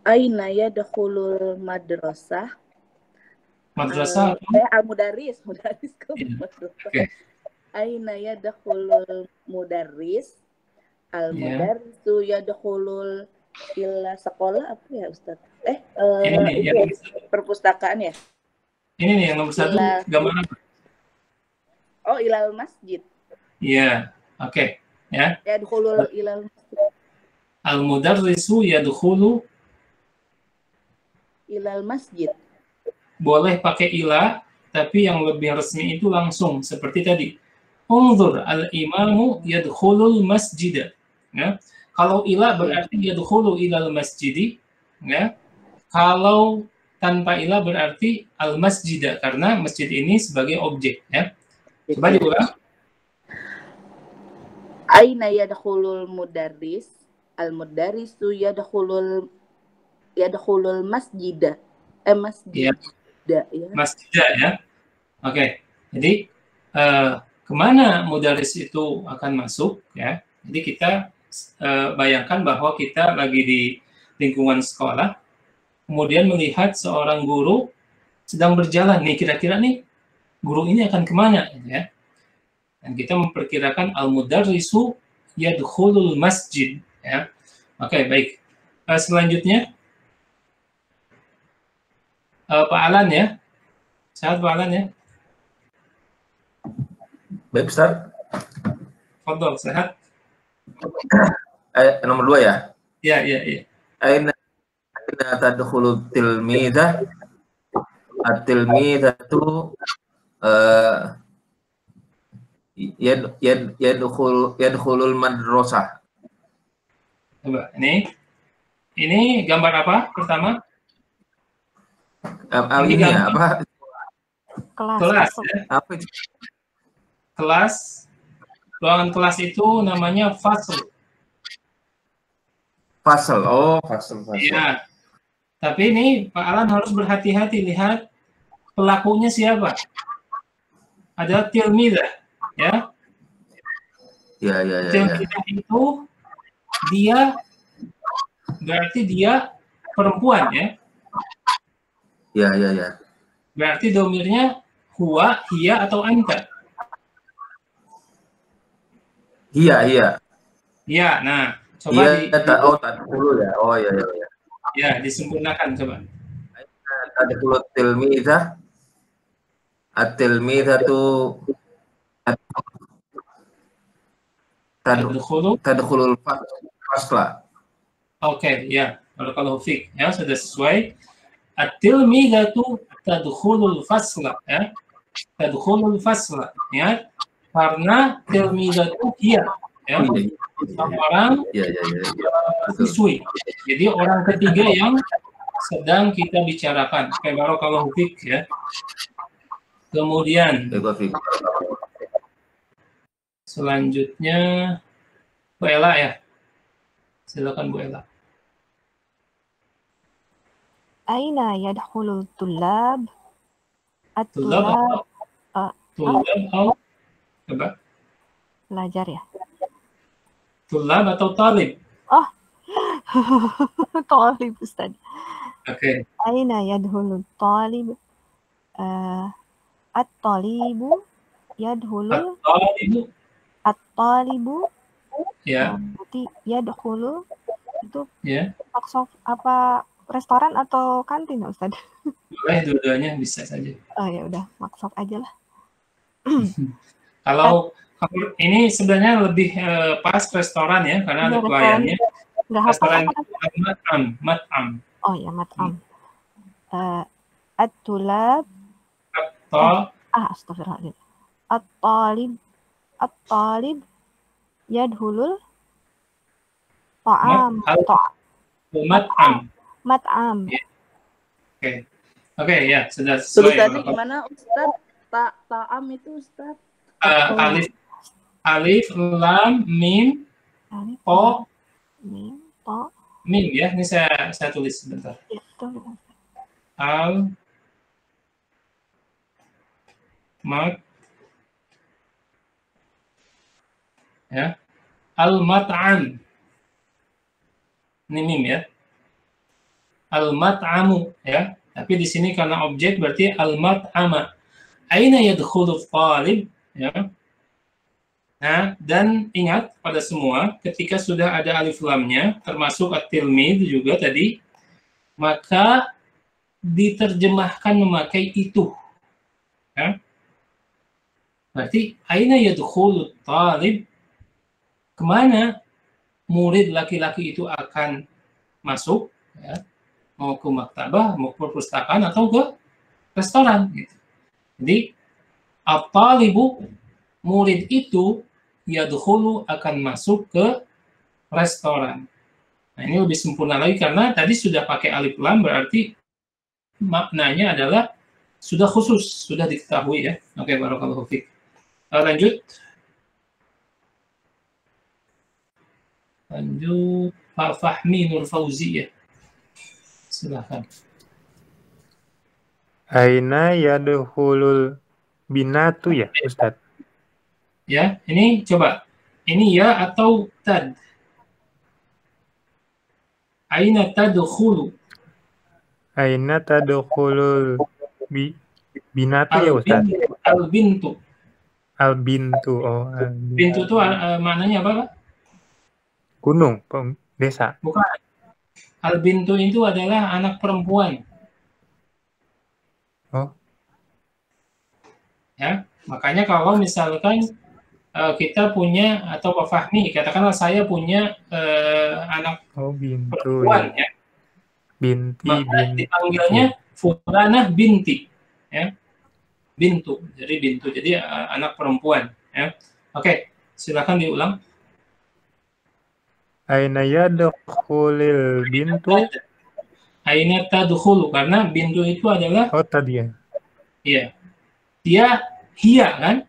[SPEAKER 3] Aina yadkhulul madrasah.
[SPEAKER 2] Madrasah
[SPEAKER 3] Al-mudarris kok madrasah.
[SPEAKER 2] Okay.
[SPEAKER 3] Aina yadkhulul mudarris. Al-mudarrisu yadkhulul ila sekolah apa ya, Ustaz?
[SPEAKER 2] Ini
[SPEAKER 3] itu perpustakaan ya?
[SPEAKER 2] Ini nih yang nomor 1, gambar apa?
[SPEAKER 3] Oh, ilal masjid.
[SPEAKER 2] Iya, oke, ya.
[SPEAKER 3] Yadkhulul ilal masjid.
[SPEAKER 2] Al-mudarrisu yadkhulu
[SPEAKER 3] Ilal masjid.
[SPEAKER 2] Boleh pakai ila, tapi yang lebih resmi itu langsung seperti tadi. Unzur al-imamu yadkhulul masjid. Ya. Kalau ila berarti yadkhulu ilal masjidi, ya. Kalau tanpa ila berarti al-masjid, karena masjid ini sebagai objek, ya. Coba diulang.
[SPEAKER 3] Aina yadkhulul mudarris. Al-mudarrisu yadkhulul masjid. Masjid.
[SPEAKER 2] Ya. Masjid, ya. Oke. Jadi kemana mudaris itu akan masuk, ya. Jadi kita bayangkan bahwa kita lagi di lingkungan sekolah, kemudian melihat seorang guru sedang berjalan nih, kira-kira nih guru ini akan kemana, ya. Dan kita memperkirakan al-mudarrisu yadkhulul masjid, ya. Oke, baik. Selanjutnya Pak Alan, ya. Sehat Pak Alan, ya.
[SPEAKER 5] Baik, Ustaz.
[SPEAKER 2] Fadhol, sehat.
[SPEAKER 5] Nomor 2 ya?
[SPEAKER 2] Iya.
[SPEAKER 5] Aina tadkhulu tilmidah. At-tilmidatu yadkhulul madrasah.
[SPEAKER 2] Coba, ini gambar apa pertama?
[SPEAKER 5] Ini ya, apa?
[SPEAKER 2] Kelas, ya.
[SPEAKER 5] Apa itu?
[SPEAKER 2] Kelas. Ruangan kelas itu namanya fasl.
[SPEAKER 5] Fasl. Oh, fasl.
[SPEAKER 2] Iya. Tapi ini Pak Alan harus berhati-hati, lihat pelakunya siapa. Ada tilmidah, ya.
[SPEAKER 5] Ya.
[SPEAKER 2] Tilmidah itu dia berarti dia perempuan, ya.
[SPEAKER 5] Ya.
[SPEAKER 2] Berarti domirnya huwa, hiya, atau anta?
[SPEAKER 5] Iya.
[SPEAKER 2] Iya, nah, coba
[SPEAKER 5] tadkhulu ya. Oh, ya.
[SPEAKER 2] Ya, disempurnakan coba.
[SPEAKER 5] Tadkhulu tilmidah. At-tilmidatu tadkhulul fasla.
[SPEAKER 2] Oke, ya. Kalau fik, ya, sudah sesuai. At-tilmidatu tadkhulul fasla, ya. Tadkhulul fasla, ya. Karena tilmidatu hiya, ya. Orang siswi. Jadi orang ketiga yang sedang kita bicarakan. Kayak barakallahu fik, ya. Kemudian selanjutnya Bu Ella, ya. Silakan Bu Ella.
[SPEAKER 6] Aina yadkhulul tullab?
[SPEAKER 2] Tulab
[SPEAKER 6] At-tullab
[SPEAKER 2] atau coba
[SPEAKER 6] pelajar ya.
[SPEAKER 2] tulab atau talib?
[SPEAKER 6] Oh. Talib Ustaz.
[SPEAKER 2] Oke.
[SPEAKER 6] Aina yadkhulul talib? At-talibu yadkhulu at-talibu
[SPEAKER 2] Ya.
[SPEAKER 6] berarti yadkhulu itu
[SPEAKER 2] Ya.
[SPEAKER 6] maksud apa, restoran atau kantin Ustaz?
[SPEAKER 2] Boleh dua-duanya, bisa saja.
[SPEAKER 6] Oh ya udah, maksud aja lah.
[SPEAKER 2] Kalau ini sebenarnya lebih pas restoran ya, karena ada pelayannya.
[SPEAKER 6] Enggak
[SPEAKER 2] Restoran
[SPEAKER 6] hafal.
[SPEAKER 2] mat'am.
[SPEAKER 6] Oh ya, mat'am. At-tulab astagfirullahaladzim. At-talib yadhulul ta'am.
[SPEAKER 2] Mat'am.
[SPEAKER 6] Mat'am.
[SPEAKER 2] Oke, ya, sudah sesuai.
[SPEAKER 3] Tulisannya gimana Ustaz? Ta'am itu Ustaz?
[SPEAKER 2] Alif, lam, mim,
[SPEAKER 6] Alif,
[SPEAKER 2] po,
[SPEAKER 6] mim, po.
[SPEAKER 2] mim ya. Ini saya tulis sebentar.
[SPEAKER 6] Ya, betul.
[SPEAKER 2] Ya. Al-mat'am. Ini mim ya. Al-mat'amu ya. Tapi di sini karena objek berarti al-mat'ama. Aina yadkhulu talib ya. Nah, dan ingat pada semua ketika sudah ada alif lamnya termasuk at-tilmid juga tadi, maka diterjemahkan memakai itu. Ya. Berarti aina yadkhulu talib, kemana murid laki-laki itu akan masuk, ya, mau ke maktabah, mau ke perpustakaan, atau ke restoran. Gitu. Jadi, at-talibu, murid itu, yadkhulu, akan masuk ke restoran. Nah, ini lebih sempurna lagi karena tadi sudah pakai alif lam, berarti maknanya adalah sudah khusus, sudah diketahui ya. Oke, barakallahu fiik. Lanjut, Pak Fahmi Nur Fauzi ya. Silakan.
[SPEAKER 7] Aina yadkhulul binatu ya, Ustaz?
[SPEAKER 2] Ya, ini coba. Ini ya atau tad? Aina tadkhulu?
[SPEAKER 7] Aina tadkhulul binatu ya, Ustaz?
[SPEAKER 2] Al-bintu.
[SPEAKER 7] Al-bintu. Oh, al-bintu.
[SPEAKER 2] Bintu itu maknanya apa, Pak?
[SPEAKER 7] Gunung, desa.
[SPEAKER 2] Bukan. Al-bintu itu adalah anak perempuan.
[SPEAKER 7] Oh.
[SPEAKER 2] Ya, makanya kalau misalkan kita punya, atau Pak Fahmi, katakanlah saya punya anak
[SPEAKER 7] bintu,
[SPEAKER 2] perempuan ya.
[SPEAKER 7] Binti,
[SPEAKER 2] maka dipanggilnya fulanah binti ya. Bintu. Jadi bintu. Jadi anak perempuan ya. Oke, silakan diulang.
[SPEAKER 7] Aina yadkhulul bintu?
[SPEAKER 2] Aina tadkhulu, karena bintu itu adalah
[SPEAKER 7] tadi ya.
[SPEAKER 2] Iya. Dia hiya kan?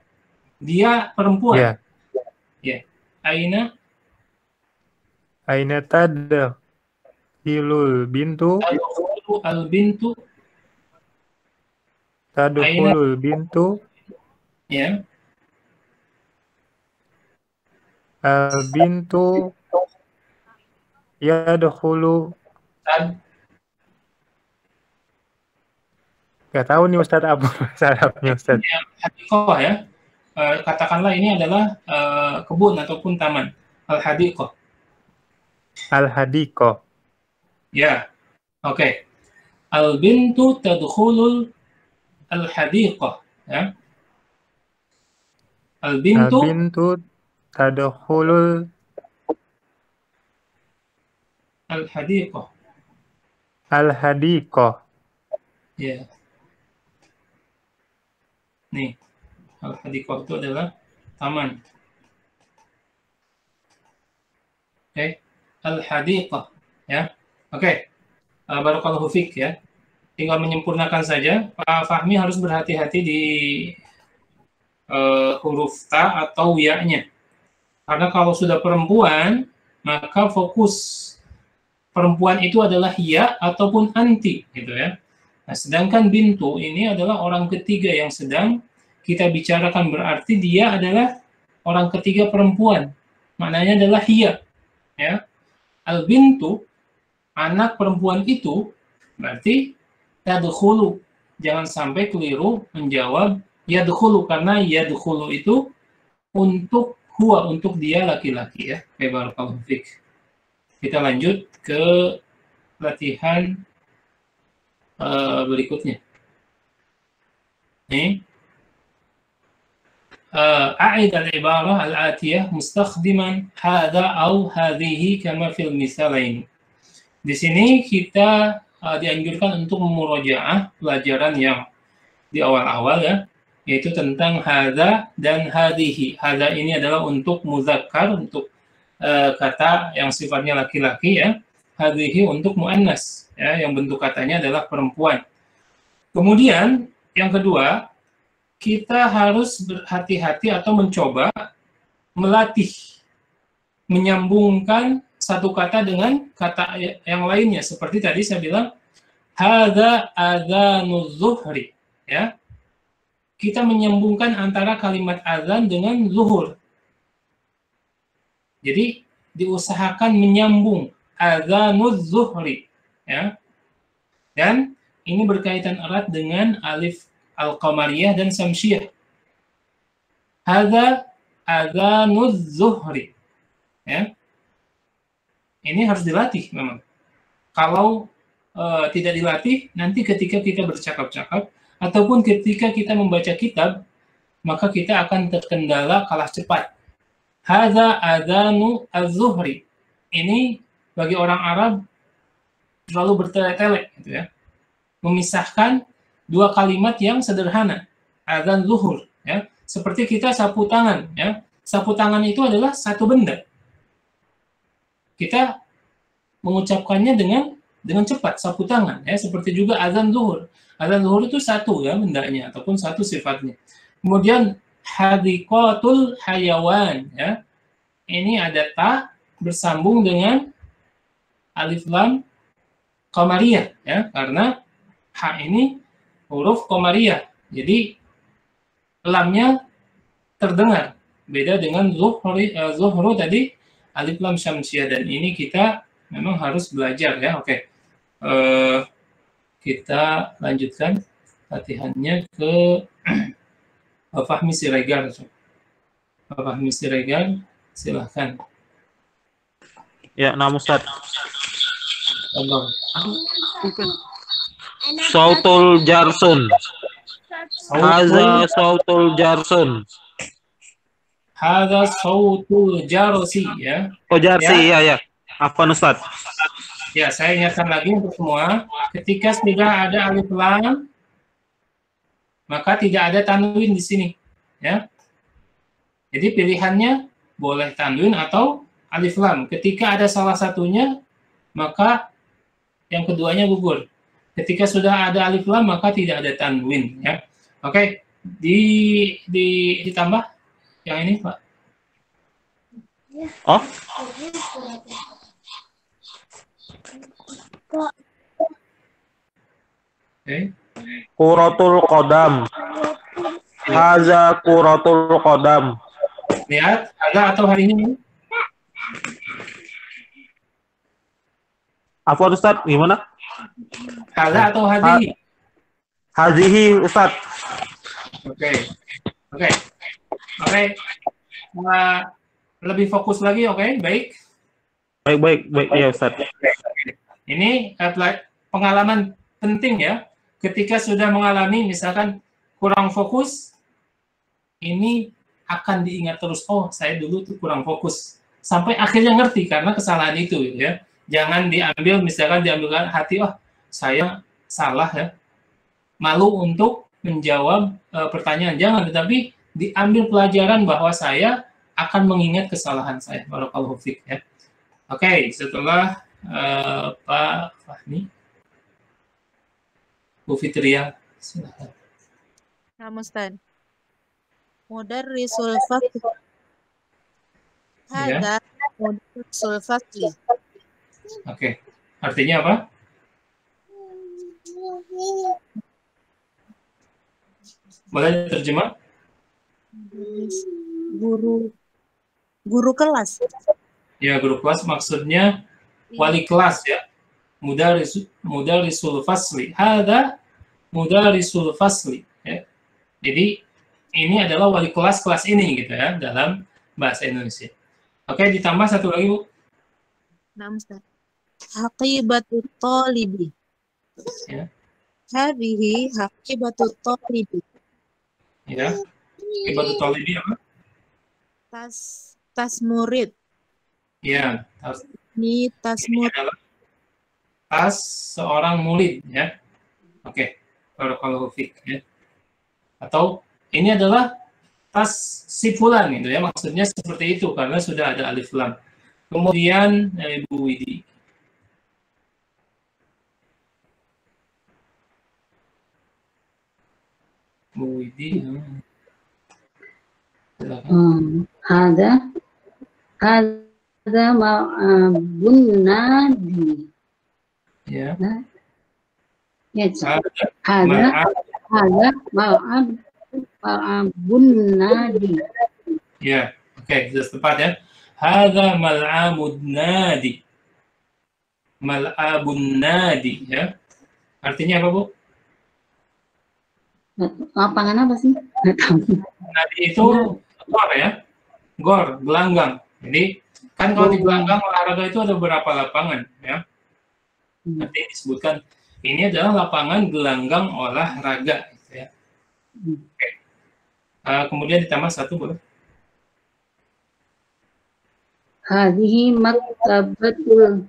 [SPEAKER 2] Dia perempuan.
[SPEAKER 7] Iya.
[SPEAKER 2] Ya. Aina
[SPEAKER 7] tadkhulul bintu?
[SPEAKER 2] Tadkhulu al-bintu.
[SPEAKER 7] Tadkhulul bintu?
[SPEAKER 2] Ya.
[SPEAKER 7] Al-bintu yadkhulu. Gak tahu nih Ustaz apa salahnya Ustaz.
[SPEAKER 2] Hadiqah ya. Katakanlah ini adalah kebun ataupun taman. Al-hadiqah.
[SPEAKER 7] Al-hadiqah.
[SPEAKER 2] Ya. Oke. Al-bintu tadkhulul al-hadiqah ya. Al-bintu
[SPEAKER 7] tadkhulul
[SPEAKER 2] al-hadiqah.
[SPEAKER 7] Al-hadiqah.
[SPEAKER 2] Ya. Nih, al-hadiqah itu adalah taman. Oke, al-hadiqah ya. Oke. Barakallahu fiik ya. Tinggal menyempurnakan saja. Pak Fahmi harus berhati-hati di huruf ta atau ya-nya. Karena kalau sudah perempuan, maka fokus perempuan itu adalah ya ataupun anti gitu ya. Nah, sedangkan bintu ini adalah orang ketiga yang sedang kita bicarakan, berarti dia adalah orang ketiga perempuan. Maknanya adalah hiya. Ya. Al-bintu, anak perempuan itu, berarti yadkhulu. Jangan sampai keliru menjawab yadkhulu, karena yadkhulu itu untuk huwa, untuk dia laki-laki ya. Barakallahu fiik. Kita lanjut ke latihan berikutnya. Nih. أعد العبارة الآتية مستخدما هذا أو هذه كما في المثالين. Di sini kita dianjurkan untuk memurojaah pelajaran yang di awal-awal ya, yaitu tentang hadza dan hadihi. Hadza ini adalah untuk muzakkar, untuk kata yang sifatnya laki-laki ya. Hadihi untuk muannas ya, yang bentuk katanya adalah perempuan. Kemudian yang kedua, kita harus berhati-hati atau mencoba melatih menyambungkan satu kata dengan kata yang lainnya. Seperti tadi saya bilang, hadza adzanuz zuhri ya. Kita menyambungkan antara kalimat azan dengan zuhur. Jadi diusahakan menyambung adzanuz zuhri ya. Dan ini berkaitan erat dengan alif al-qamariyah dan samsiyah. Hadza adzanuz zuhri. Ya. Ini harus dilatih memang. Kalau tidak dilatih, nanti ketika kita bercakap-cakap ataupun ketika kita membaca kitab, maka kita akan terkendala kalah cepat. Hadza adzanu az-zuhri. Ini bagi orang Arab terlalu bertele-tele gitu ya. Memisahkan dua kalimat yang sederhana, adzan zuhur ya. Seperti kita sapu tangan ya. Sapu tangan itu adalah satu benda. Kita mengucapkannya dengan cepat, sapu tangan ya, seperti juga adzan zuhur. Adzan zuhur itu satu ya bendanya ataupun satu sifatnya. Kemudian hadiqatul hayawan ya. Ini ada ta bersambung dengan alif lam qamariyah ya, karena ha ini huruf qamariyah. Jadi lamnya terdengar. Beda dengan zuhru tadi alif lam syamsiyah, dan ini kita memang harus belajar ya. Oke. Kita lanjutkan latihannya ke Pak Fahmi Siregar. Pak Fahmi Siregar, silahkan.
[SPEAKER 4] Ya, nama Ustaz.
[SPEAKER 2] Tolong.
[SPEAKER 4] Sautul jarsun. Hadza sautul jarsun.
[SPEAKER 2] Hadza sautul jarsi ya.
[SPEAKER 4] Oh, jarsi ya. Apa Ustaz?
[SPEAKER 2] Ya, saya ingatkan lagi untuk semua, ketika sudah ada alif lam, maka tidak ada tanwin di sini ya. Jadi pilihannya boleh tanwin atau alif lam. Ketika ada salah satunya, maka yang keduanya gugur. Ketika sudah ada alif lam, maka tidak ada tanwin ya. Oke, ditambah yang ini, Pak.
[SPEAKER 4] Oh.
[SPEAKER 2] Oke.
[SPEAKER 4] Quratul qadam. Haza quratul qadam.
[SPEAKER 2] Lihat, ada atau hari ini?
[SPEAKER 4] Apa Ustaz? Gimana?
[SPEAKER 2] Ada atau hadihi?
[SPEAKER 4] Hazihi Ustaz.
[SPEAKER 2] Oke. Lebih fokus lagi, oke? Baik.
[SPEAKER 4] Baik ya Ustaz.
[SPEAKER 2] Ini pengalaman penting ya. Ketika sudah mengalami misalkan kurang fokus, ini akan diingat terus. Oh, saya dulu tuh kurang fokus. Sampai akhirnya ngerti karena kesalahan itu ya. Jangan diambil, misalkan diambilkan hati, oh saya salah ya. Malu untuk menjawab pertanyaan, jangan, tetapi diambil pelajaran bahwa saya akan mengingat kesalahan saya. Barakallahu fiik ya. Oke, setelah Pak Fahmi, Bu Fitria, silakan.
[SPEAKER 3] Nah, Ustaz. Mudarrisul fakih.
[SPEAKER 2] Ya.
[SPEAKER 3] Hada mudarrisul fakih.
[SPEAKER 2] Oke, artinya apa? Boleh terjemah?
[SPEAKER 3] Guru kelas.
[SPEAKER 2] Ya, guru kelas maksudnya wali kelas ya. Mudarrisul fasli. Hada mudarrisul fasli ya. Jadi ini adalah wali kelas ini gitu ya dalam bahasa Indonesia. Oke, ditambah satu lagi, Bu.
[SPEAKER 3] Nah, Ustaz. Haqibatut talibi.
[SPEAKER 2] Ya.
[SPEAKER 3] Hadhihi haqibatut talibi.
[SPEAKER 2] Ya. Haqibatut talibi apa?
[SPEAKER 3] Tas murid.
[SPEAKER 2] Ya,
[SPEAKER 3] Ini tas
[SPEAKER 2] ini
[SPEAKER 3] murid.
[SPEAKER 2] adalah tas seorang murid ya. Oke, barakallahu fiik ya. Atau ini adalah tas si fulan gitu ya. Maksudnya seperti itu karena sudah ada alif lam. Kemudian Ibu Widi. Bu Widi. Silakan.
[SPEAKER 8] Hada ma'abun nadi.
[SPEAKER 2] Ya.
[SPEAKER 8] Ya,
[SPEAKER 2] Hada
[SPEAKER 8] ma'abun nadi.
[SPEAKER 2] Ya, oke, sudah tepat ya. Hadza mal'abun nadi. Mal'abun nadi ya. Artinya apa, Bu?
[SPEAKER 8] Lapangan apa sih? Nggak tahu.
[SPEAKER 2] Nadi itu gor ya. Gor, gelanggang. Jadi kan kalau di gelanggang olahraga itu ada beberapa lapangan ya. Nanti disebutkan ini adalah lapangan gelanggang olahraga gitu ya. Oke. Kemudian ditambah satu, boleh?
[SPEAKER 8] Hadhihi maktabatul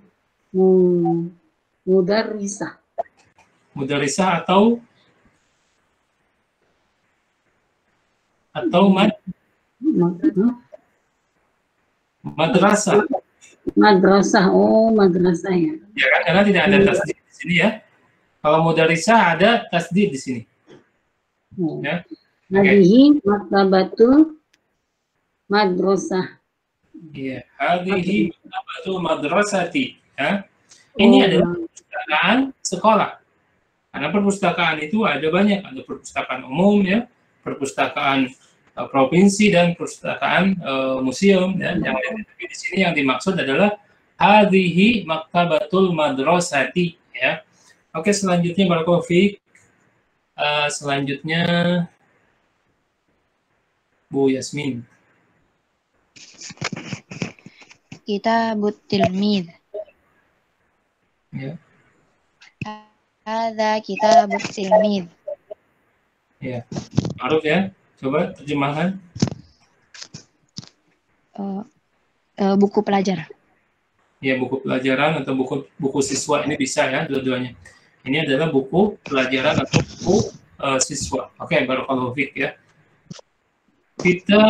[SPEAKER 8] mudarrisah.
[SPEAKER 2] Mudarrisah atau madrasah.
[SPEAKER 8] Madrasah, oh madrasah ya.
[SPEAKER 2] Ya kan, karena tidak ada tasdid di sini ya. Kalau mudarrisah ada tasdid di sini. Ya.
[SPEAKER 8] Hadhihi maktabatul madrasah.
[SPEAKER 2] Iya, hadhihi maktabatul madrasati. Ya. Ini adalah perpustakaan sekolah. Karena perpustakaan itu ada banyak, ada perpustakaan umum ya, perpustakaan provinsi dan perpustakaan museum ya. Yang lain. Tapi di sini yang dimaksud adalah hadhihi maktabatul madrasati ya. Oke, selanjutnya barakallahu fiik. Selanjutnya Bu Yasmin.
[SPEAKER 9] Kitabut tilmid.
[SPEAKER 2] Ya.
[SPEAKER 9] Hadza kitabut tilmid.
[SPEAKER 2] Ya. Aruf ya. Coba terjemahkan.
[SPEAKER 9] Buku pelajar.
[SPEAKER 2] Ya, buku pelajaran atau buku siswa ini bisa ya, dua-duanya. Ini adalah buku pelajaran atau buku siswa. Oke, barakallahu fiik ya. Kita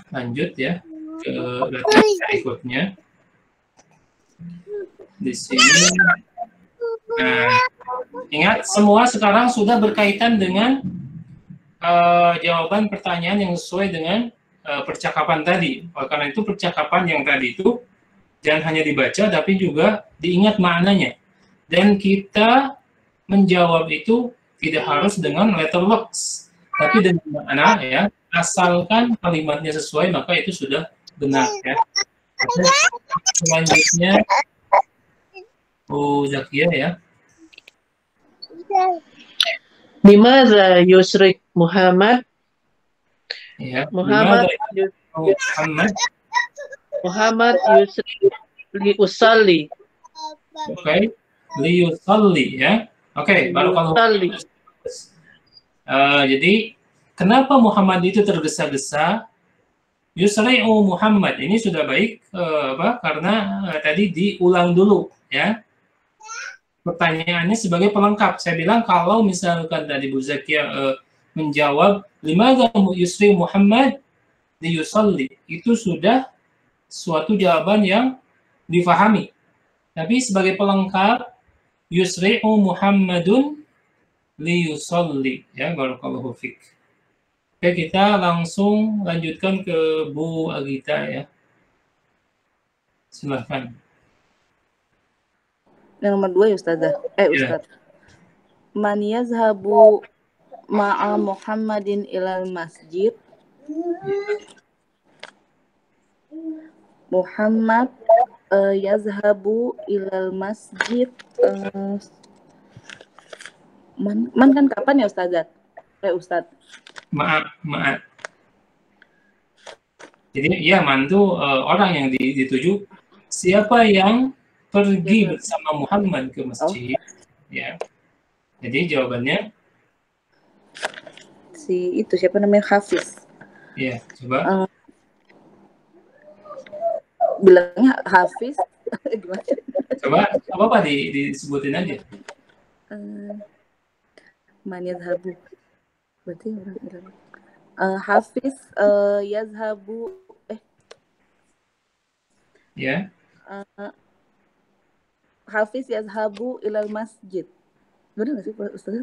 [SPEAKER 2] lanjut ya ke latihan berikutnya. Di sini. Nah, ingat semua sekarang sudah berkaitan dengan jawaban pertanyaan yang sesuai dengan percakapan tadi. Oleh karena itu percakapan yang tadi itu jangan hanya dibaca tapi juga diingat maknanya. Dan kita menjawab itu tidak harus dengan letter words, tapi dengan makna ya. Asalkan kalimatnya sesuai maka itu sudah benar ya. Selanjutnya Bu Zakia ya.
[SPEAKER 10] Limadza yusrik Muhammad?
[SPEAKER 2] Ya.
[SPEAKER 10] Muhammad yusrik liusalli.
[SPEAKER 2] Oke. Liusalli ya. Oke, barakallahu. Jadi kenapa Muhammad itu tergesa-gesa? Yusri'u Muhammad ini sudah baik karena tadi diulang dulu ya. pertanyaannya sebagai pelengkap. Saya bilang kalau misalkan tadi Bu Zakia menjawab limadza yusri Muhammad liyusalli, itu sudah suatu jawaban yang difahami. Tapi sebagai pelengkap, yusri'u Muhammadun liyusalli, ya, barakallahu fik. Oke, kita langsung lanjutkan ke Bu Agita, ya. Silahkan.
[SPEAKER 3] Yang nomor 2 ya Ustazah. Ustaz. Man yazhabu ma'a Muhammadin ilal masjid. Muhammad yazhabu ilal masjid. Man kan kapan ya Ustazah? Ustaz.
[SPEAKER 2] Ma'a. Jadi ya, man itu orang yang dituju. Siapa yang pergi bersama Muhammad ke masjid, ya. Jadi jawabannya
[SPEAKER 3] si itu siapa namanya, Hafiz.
[SPEAKER 2] Ya, coba.
[SPEAKER 3] Bilangnya Hafiz. Gimana?
[SPEAKER 2] Coba apa disebutin aja.
[SPEAKER 3] Man yazhabu. Berarti orang Iran. Hafiz yazhabu
[SPEAKER 2] Ya.
[SPEAKER 3] Hafiz yazhabu ilal masjid. Benar nggak sih Ustaz?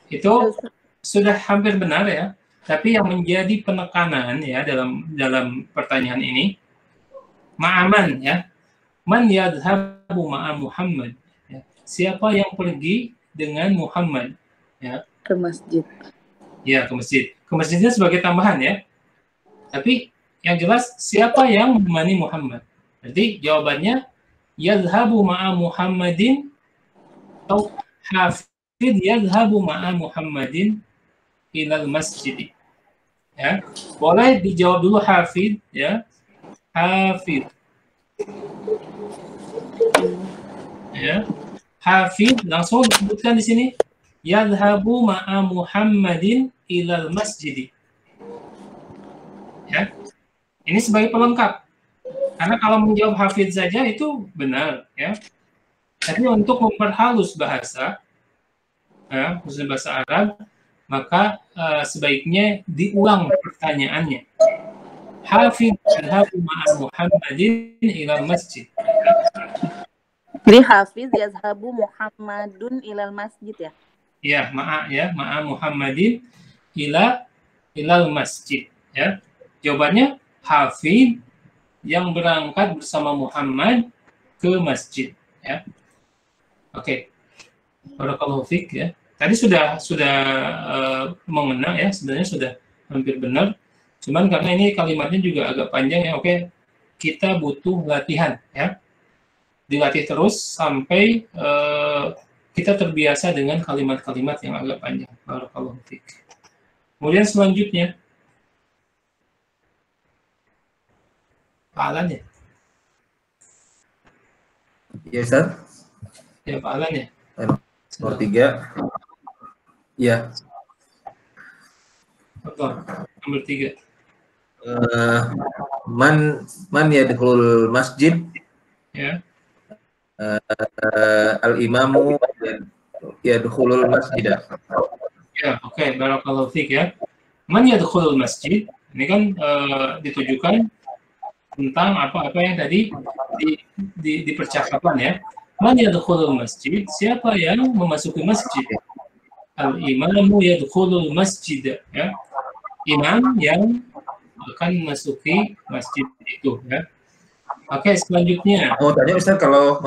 [SPEAKER 2] Itu sudah hampir benar, ya. Tapi yang menjadi penekanan, ya, dalam pertanyaan ini, ma'aman, ya. Man yadhabu ma'a Muhammad. Ya. Siapa yang pergi dengan Muhammad, ya,
[SPEAKER 3] ke masjid.
[SPEAKER 2] Ya, ke masjid. Ke masjidnya sebagai tambahan, ya. Tapi yang jelas siapa yang menemani Muhammad. Jadi jawabannya yadhabu ma'a Muhammadin atau hafid yadhabu ma'a Muhammadin ilal masjid. Ya, boleh dijawab dulu hafid, ya. Hafid. Ya. Hafid langsung disebutkan di sini yadhabu ma'a Muhammadin ilal masjid. Ya. Ini sebagai pelengkap. Karena kalau menjawab hafid saja itu benar, ya. Tapi untuk memperhalus bahasa, ya, khususnya bahasa Arab, maka sebaiknya diulang pertanyaannya. Hafid yadhabu ma'a Muhammadin ilal masjid.
[SPEAKER 3] Jadi Hafiz yazhabu Muhammadun ilal masjid, ya?
[SPEAKER 2] Ya, ma'a Muhammadin ilal masjid, ya. Jawabannya Hafid yang berangkat bersama Muhammad ke masjid, ya. Oke. Barakallahu fiik, ya. Tadi sudah mengena, ya, sebenarnya sudah hampir benar. Cuman karena ini kalimatnya juga agak panjang, ya. Oke. Kita butuh latihan, ya. Dilatih terus sampai kita terbiasa dengan kalimat-kalimat yang agak panjang. Barakallahu fiik. Kemudian selanjutnya Pak Alan, ya?
[SPEAKER 5] Ya, Ustaz.
[SPEAKER 2] Ya, Pak Alan, ya?
[SPEAKER 5] Nomor 3. Ya.
[SPEAKER 2] Betul. Nomor 3.
[SPEAKER 5] Man yadkhulul masjid.
[SPEAKER 2] Ya.
[SPEAKER 5] Al-imamu yadkhulul masjid.
[SPEAKER 2] Ya, oke. Barakallahu fiik, ya. Man yadkhulul masjid. Ini kan ditujukan tentang apa yang tadi dipercakapan, ya. Man yadkhulul masjid, siapa yang memasuki masjid? Al-imamu yadkhulul masjid, ya. Imam yang akan memasuki masjid itu, ya. Oke, selanjutnya.
[SPEAKER 5] Mau tanya Ustaz, kalau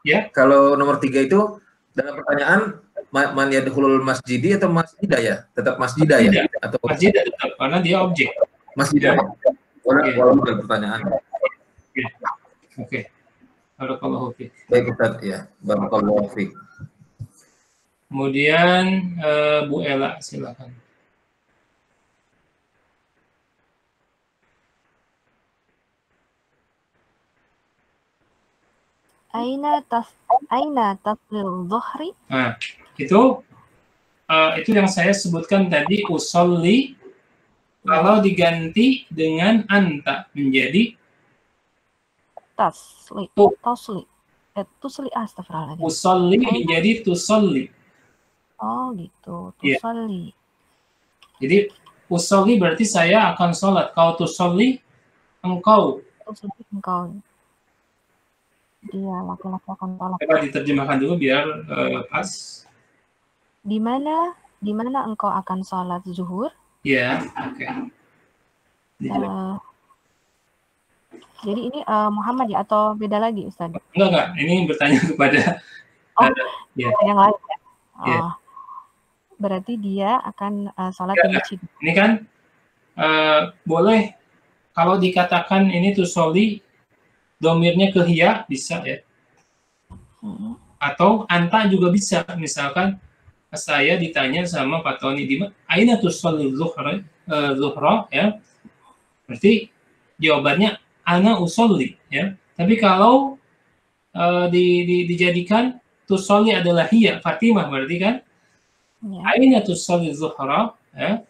[SPEAKER 2] ya,
[SPEAKER 5] kalau nomor 3 itu dalam pertanyaan man yadkhulul masjidi atau masjidah, ya? Tetap masjidah, ya? Atau
[SPEAKER 2] masjidah tetap, karena dia objek.
[SPEAKER 5] Masjidah. Walaupun ada pertanyaan.
[SPEAKER 2] Oke. Barakallahu fiik.
[SPEAKER 5] Baik Ustaz, ya. Barakallahu fiik.
[SPEAKER 2] Kemudian Bu Ella, silakan.
[SPEAKER 6] Aina tasril zuhri?
[SPEAKER 2] Nah, itu yang saya sebutkan tadi, usolli. Kalau diganti dengan anta menjadi
[SPEAKER 6] tasli. Tusli, astagfirullahaladzim.
[SPEAKER 2] Usolli menjadi tusolli.
[SPEAKER 6] Oh gitu,
[SPEAKER 2] Iya.
[SPEAKER 6] tusolli.
[SPEAKER 2] Jadi usolli berarti saya akan sholat. Kalau tusolli, engkau.
[SPEAKER 6] Tusolli engkau. Dia laki-laki akan sholat.
[SPEAKER 2] Coba diterjemahkan dulu biar pas.
[SPEAKER 6] Di mana engkau akan sholat zuhur?
[SPEAKER 2] Ya, oke.
[SPEAKER 6] Jadi ini Muhammad ya atau beda lagi Ustaz?
[SPEAKER 2] Enggak. Ini bertanya kepada
[SPEAKER 6] ya. Yang lain ya.
[SPEAKER 2] Ya.
[SPEAKER 6] Berarti dia akan sholat di masjid.
[SPEAKER 2] Ini kan boleh kalau dikatakan ini tusolli, domirnya ke hiya bisa ya. Atau anta juga bisa. Misalkan saya ditanya sama Pak Tony, di mana aina tusolli zuhra ya. Berarti jawabannya ana usolli ya. Tapi kalau dijadikan tusolli adalah hiya, Fatimah berarti kan? Ya. Aina tusolli zuhra ya.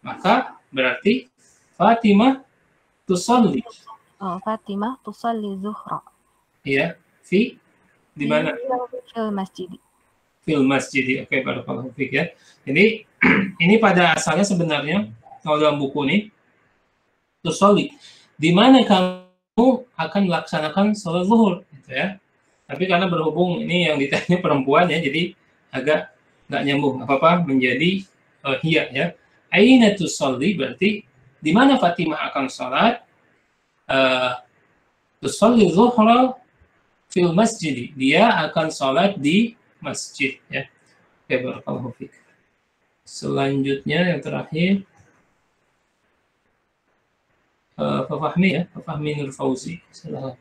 [SPEAKER 2] Maka berarti Fatimah tusolli.
[SPEAKER 6] Oh, Fatimah tusolli zuhra.
[SPEAKER 2] Iya, di mana?
[SPEAKER 6] Fil masjid.
[SPEAKER 2] Fil masjid. Oke, barakallahu fiik ya. Jadi ini pada asalnya sebenarnya kalau dalam buku ini tusolli, di mana kamu akan melaksanakan sholat zuhur gitu ya. Tapi karena berhubung ini yang ditanya perempuan ya, jadi agak nggak nyambung. Apa-apa menjadi hiya ya. Aina tusolli berarti di mana Fatimah akan sholat? Tusolli zuhra fil masjid. Dia akan sholat di masjid ya. Oke, barakallahu fiik. Selanjutnya yang terakhir Pak Fahmi ya, Pak Fahmi Nur Fauzi. Silakan.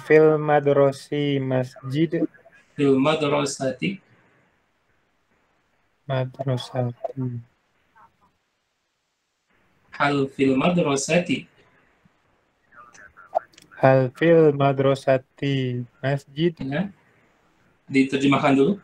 [SPEAKER 7] Fil madrasi masjid.
[SPEAKER 2] Fil madrasati.
[SPEAKER 7] Madrasati.
[SPEAKER 2] Hal fil madrasati.
[SPEAKER 7] Hal fil madrasati masjid.
[SPEAKER 2] Ya. Diterjemahkan dulu.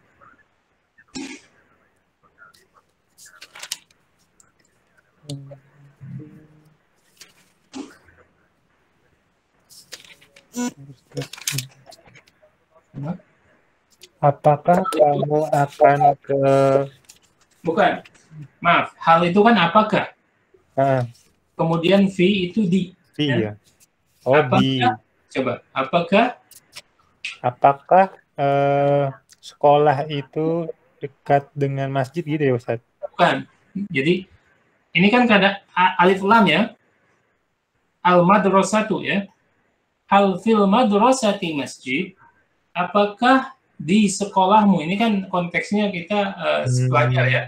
[SPEAKER 7] Apakah kamu akan ke...
[SPEAKER 2] Bukan. Maaf, hal itu kan apakah? Kemudian fi itu di.
[SPEAKER 7] Fi ya. Oh,
[SPEAKER 2] apakah,
[SPEAKER 7] di.
[SPEAKER 2] Coba, apakah
[SPEAKER 7] sekolah itu dekat dengan masjid gitu ya, Ustaz?
[SPEAKER 2] Bukan. Jadi ini kan kada alif lam ya. Al madrasatu ya. Hal fil madrasati masjid. Apakah di sekolahmu, ini kan konteksnya kita pelajar ya.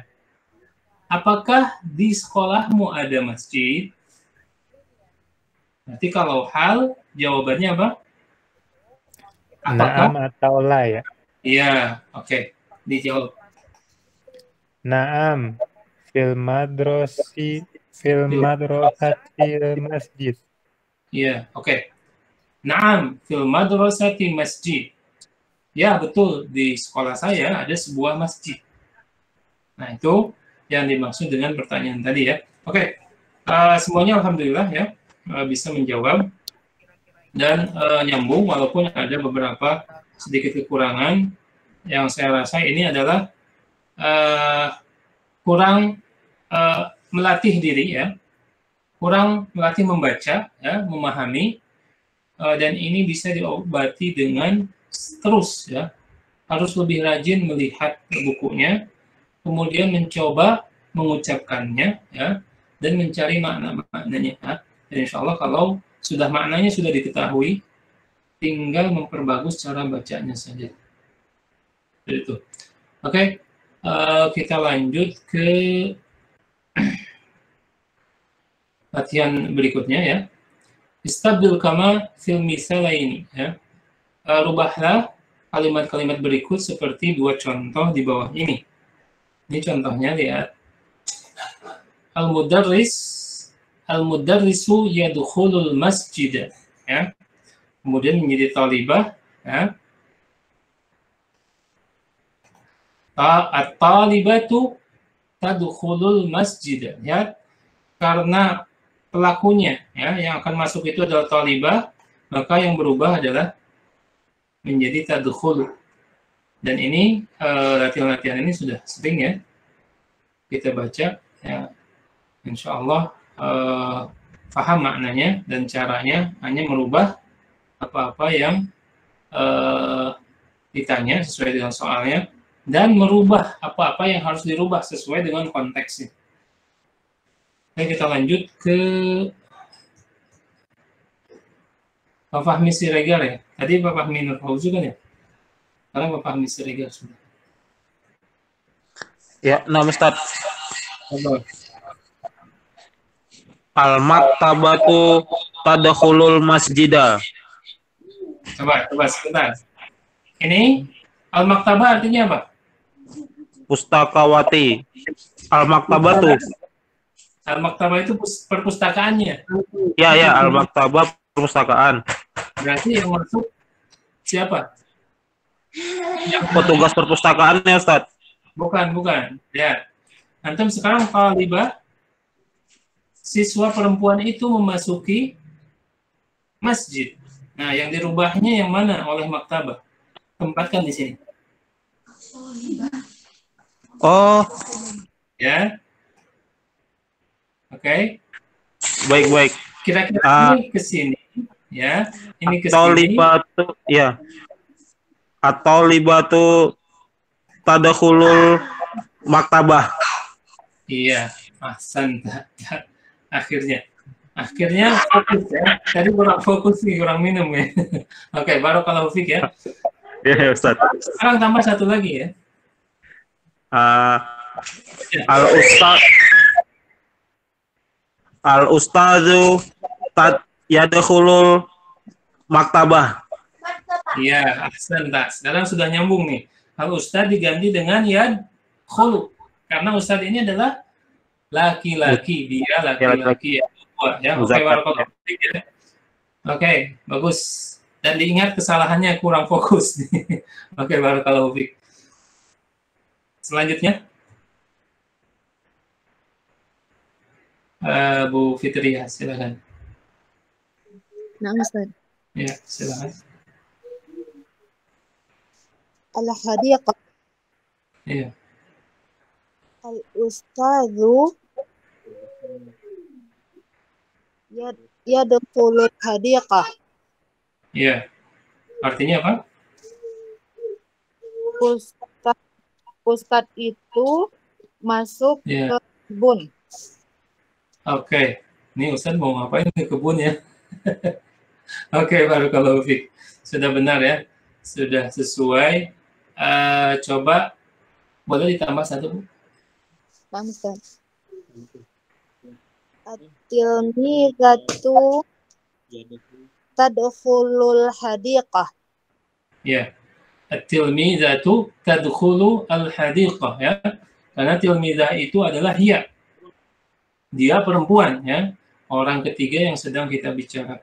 [SPEAKER 2] Apakah di sekolahmu ada masjid? Nanti kalau hal, jawabannya apa?
[SPEAKER 7] Apakah? Naam atau la ya?
[SPEAKER 2] Iya, oke. Dijawab.
[SPEAKER 7] Naam. Fil madrasati masjid.
[SPEAKER 2] Iya, oke. Naam, fil madrasati masjid. Ya, betul. Di sekolah saya ada sebuah masjid. Nah, itu yang dimaksud dengan pertanyaan tadi ya. Oke. Semuanya alhamdulillah ya bisa menjawab dan nyambung walaupun ada beberapa sedikit kekurangan yang saya rasa ini adalah kurang melatih diri ya, kurang melatih membaca ya, memahami dan ini bisa diobati dengan terus ya, harus lebih rajin melihat bukunya, kemudian mencoba mengucapkannya ya, dan mencari makna-maknanya ya. Dan insya Allah kalau sudah maknanya sudah diketahui, tinggal memperbagus cara bacanya saja. Itu. Oke, kita lanjut ke latihan berikutnya ya. Istabil kama fil misalaini ya. Rubahlah kalimat-kalimat berikut seperti dua contoh di bawah ini. Ini contohnya lihat. Al-mudarrisu yadkhulul masjid ya. Kemudian menjadi talibah ya. At-talibatu tadkhulul masjid ya. Karena pelakunya, ya, yang akan masuk itu adalah talibah, maka yang berubah adalah menjadi tadkhulu. Dan ini latihan-latihan ini sudah sering ya kita baca, ya, insya Allah paham maknanya dan caranya hanya merubah apa-apa yang ditanya sesuai dengan soalnya, dan merubah apa-apa yang harus dirubah sesuai dengan konteksnya. Oke, kita lanjut ke Pak Fahmi Siregar ya. Tadi Pak Fahmi Nur Fauzi kan ya? Sekarang Pak Fahmi Siregar sudah.
[SPEAKER 4] Ya, nama Ustaz. Al-maktabatu tadkhulul masjidah.
[SPEAKER 2] Coba sebentar. Ini al-maktabah artinya apa?
[SPEAKER 4] Pustakawati. Al-maktabatu.
[SPEAKER 2] Al-maktabah itu perpustakaannya.
[SPEAKER 4] Ya, al-maktabah perpustakaan.
[SPEAKER 2] Berarti yang masuk siapa?
[SPEAKER 4] Petugas perpustakaannya, Ustaz.
[SPEAKER 2] Bukan. Ya. Antum sekarang talibah, siswa perempuan itu memasuki masjid. Nah, yang dirubahnya yang mana oleh maktabah? Tempatkan di sini.
[SPEAKER 4] Oh.
[SPEAKER 2] Ya. Oke.
[SPEAKER 4] Baik.
[SPEAKER 2] Kira-kira ini ke sini, ya. Ini ke sini.
[SPEAKER 4] Talibatu, ya. At-talibatu tadkhulul maktabah.
[SPEAKER 2] Iya, ahsan. Akhirnya fokus ya. Tadi kurang fokus nih, kurang minum ya. Oke, barakallahu fiik ya.
[SPEAKER 4] Ya, Ustaz.
[SPEAKER 2] Sekarang tambah satu lagi ya.
[SPEAKER 4] Al-ustadzu yadkhulul maktabah.
[SPEAKER 2] Iya, ahsan. Sekarang sudah nyambung nih. Al-ustadz diganti dengan yadkhulu. Karena ustadz ini adalah laki-laki, dia laki-laki ya. Oke, barakallahu fiik ya. Oke, bagus. Dan diingat kesalahannya kurang fokus. Oke, barakallahu fiik. Selanjutnya Bu Fitria, silakan.
[SPEAKER 11] Nah, Ustaz.
[SPEAKER 2] Ya, silakan.
[SPEAKER 11] Al-hadiqah.
[SPEAKER 2] Iya.
[SPEAKER 11] Al-ustadzu yadkhulul hadiqah.
[SPEAKER 2] Iya. Artinya apa?
[SPEAKER 11] Ustadz itu masuk ke kebun.
[SPEAKER 2] Oke. Ini Ustadz mau ngapain ke kebun ya? Oke, barakallahu fiik. Sudah benar ya. Sudah sesuai. Coba boleh ditambah satu, Bu?
[SPEAKER 11] Paham, Ustaz. At-tilmizatu tadkhulul hadiqah.
[SPEAKER 2] Ya. At-tilmizatu tadkhulu al-hadiqah ya. Karena tilmizah itu adalah hiya. Dia perempuan ya. Orang ketiga yang sedang kita bicarakan.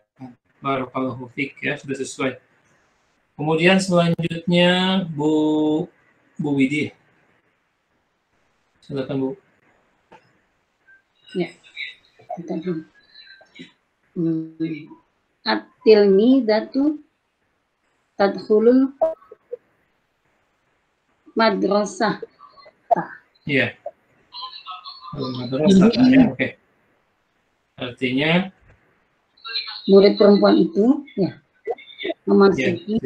[SPEAKER 2] Barakallahu fiik ya, sudah sesuai. Kemudian selanjutnya Bu Widih. Silakan, Bu.
[SPEAKER 8] Ya. At-tilmizatu tadkhulul madrasah.
[SPEAKER 2] Iya. Madrasah ya, oke. Artinya
[SPEAKER 8] Murid perempuan itu ya memasuki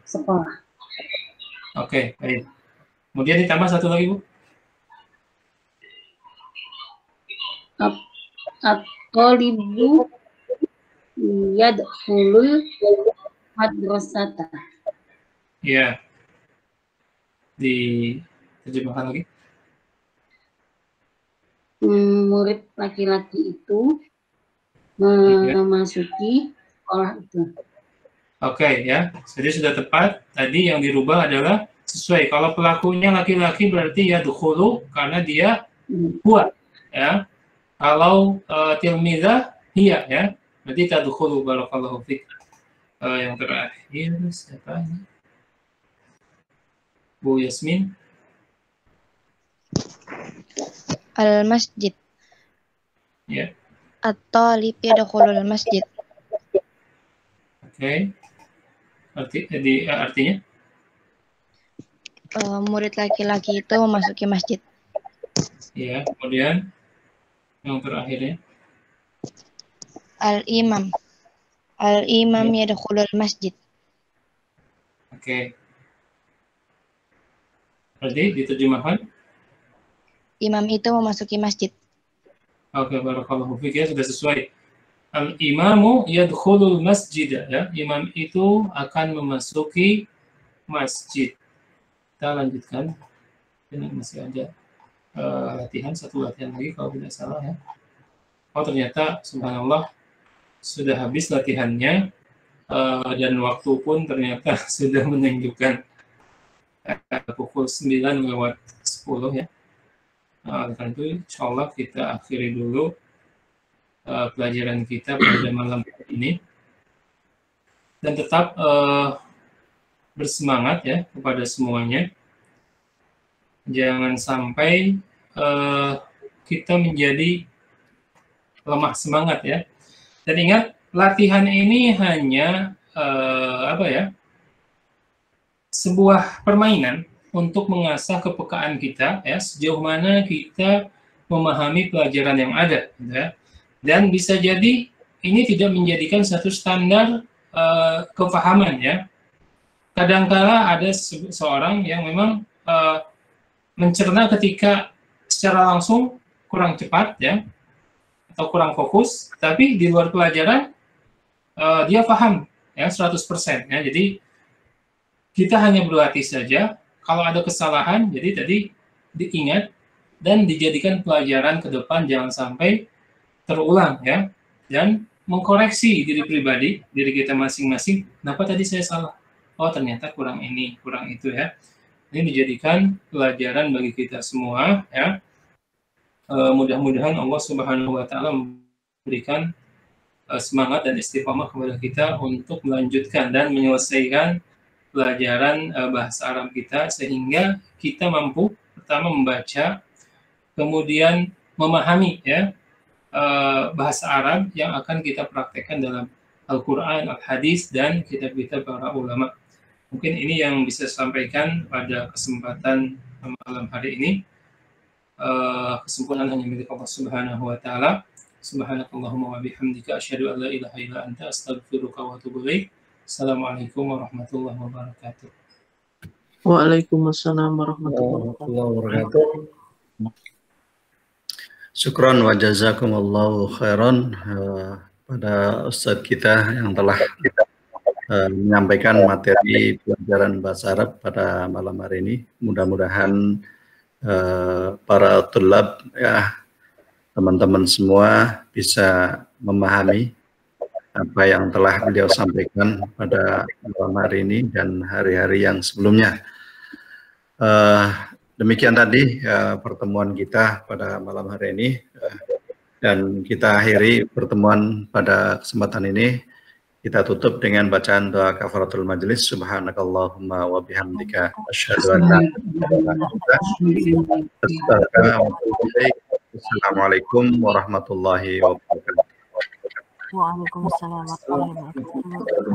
[SPEAKER 8] sekolah.
[SPEAKER 2] Oke, baik. Kemudian ditambah satu lagi, Bu.
[SPEAKER 8] At-thalibu yadkhulul madrasata.
[SPEAKER 2] Iya. Diterjemahkan lagi.
[SPEAKER 8] Murid laki-laki itu memasuki sekolah itu.
[SPEAKER 2] Oke, ya. Jadi sudah tepat. Tadi yang dirubah adalah sesuai. Kalau pelakunya laki-laki berarti ya dukhulu karena dia huwa, ya. Kalau tilmizah hiya, ya. Berarti tadkhulu. Barakallahu fiik. Yang terakhir siapa ini? Bu Yasmin.
[SPEAKER 9] Al-masjid.
[SPEAKER 2] Ya.
[SPEAKER 9] At-talib yadkhulul masjid.
[SPEAKER 2] Oke. Artinya?
[SPEAKER 9] Murid laki-laki itu memasuki masjid.
[SPEAKER 2] Ya, kemudian yang terakhirnya.
[SPEAKER 9] Al-imam yadkhulul masjid.
[SPEAKER 2] Oke. Berarti diterjemahkan?
[SPEAKER 9] Imam itu memasuki masjid.
[SPEAKER 2] Oke, barakallahu fiik, ya, sudah sesuai. Al-imamu yadkhulul masjid, ya. Imam itu akan memasuki masjid. Kita lanjutkan. Ini masih ada satu latihan lagi kalau tidak salah, ya. Oh, ternyata subhanallah sudah habis latihannya, dan waktu pun ternyata sudah menunjukkan pukul 9:10, ya. Karena itu insya Allah kita akhiri dulu pelajaran kita pada malam ini, dan tetap bersemangat, ya, kepada semuanya. Jangan sampai kita menjadi lemah semangat, ya. Dan ingat, latihan ini hanya sebuah permainan untuk mengasah kepekaan kita, ya, sejauh mana kita memahami pelajaran yang ada, ya. Dan bisa jadi ini tidak menjadikan satu standar kepahaman, ya. Kadangkala ada seorang yang memang mencerna ketika secara langsung kurang cepat, ya, atau kurang fokus, tapi di luar pelajaran dia paham, ya, 100%, ya. Jadi kita hanya berlatih saja. Kalau ada kesalahan, jadi tadi diingat dan dijadikan pelajaran ke depan, jangan sampai terulang, ya. Dan mengkoreksi diri pribadi, diri kita masing-masing. Kenapa tadi saya salah? Oh, ternyata kurang ini, kurang itu, ya. Ini dijadikan pelajaran bagi kita semua, ya. Mudah-mudahan Allah Subhanahu wa Ta'ala memberikan semangat dan istiqamah kepada kita untuk melanjutkan dan menyelesaikan pelajaran bahasa Arab kita, sehingga kita mampu pertama membaca, kemudian memahami, ya, bahasa Arab yang akan kita praktekkan dalam Al-Quran, Al-Hadis, dan kitab-kitab para ulama. Mungkin ini yang bisa saya sampaikan pada kesempatan malam hari ini. Kesempurnaan hanya milik Allah Subhanahu wa Ta'ala. Subhanakallahumma wa bihamdika asyhadu an la ilaha illa anta astaghfiruka wa atubu ilaik. Assalamualaikum warahmatullahi wabarakatuh.
[SPEAKER 10] Waalaikumsalam warahmatullahi wabarakatuh.
[SPEAKER 1] Syukran wa jazakumullahu khairan pada Ustadz kita yang telah menyampaikan materi pelajaran bahasa Arab pada malam hari ini. Mudah-mudahan para tulab, ya, teman-teman semua bisa memahami apa yang telah beliau sampaikan pada malam hari ini dan hari-hari yang sebelumnya. Demikian tadi pertemuan kita pada malam hari ini, dan kita akhiri pertemuan pada kesempatan ini. Kita tutup dengan bacaan doa kafaratul majelis. Subhanakallahumma wa bihamdika asyhadu an la ilaha illa anta astaghfiruka wa atubu ilaik. Assalamualaikum warahmatullahi wabarakatuh.
[SPEAKER 6] Waalaikumsalam warahmatullahi wabarakatuh.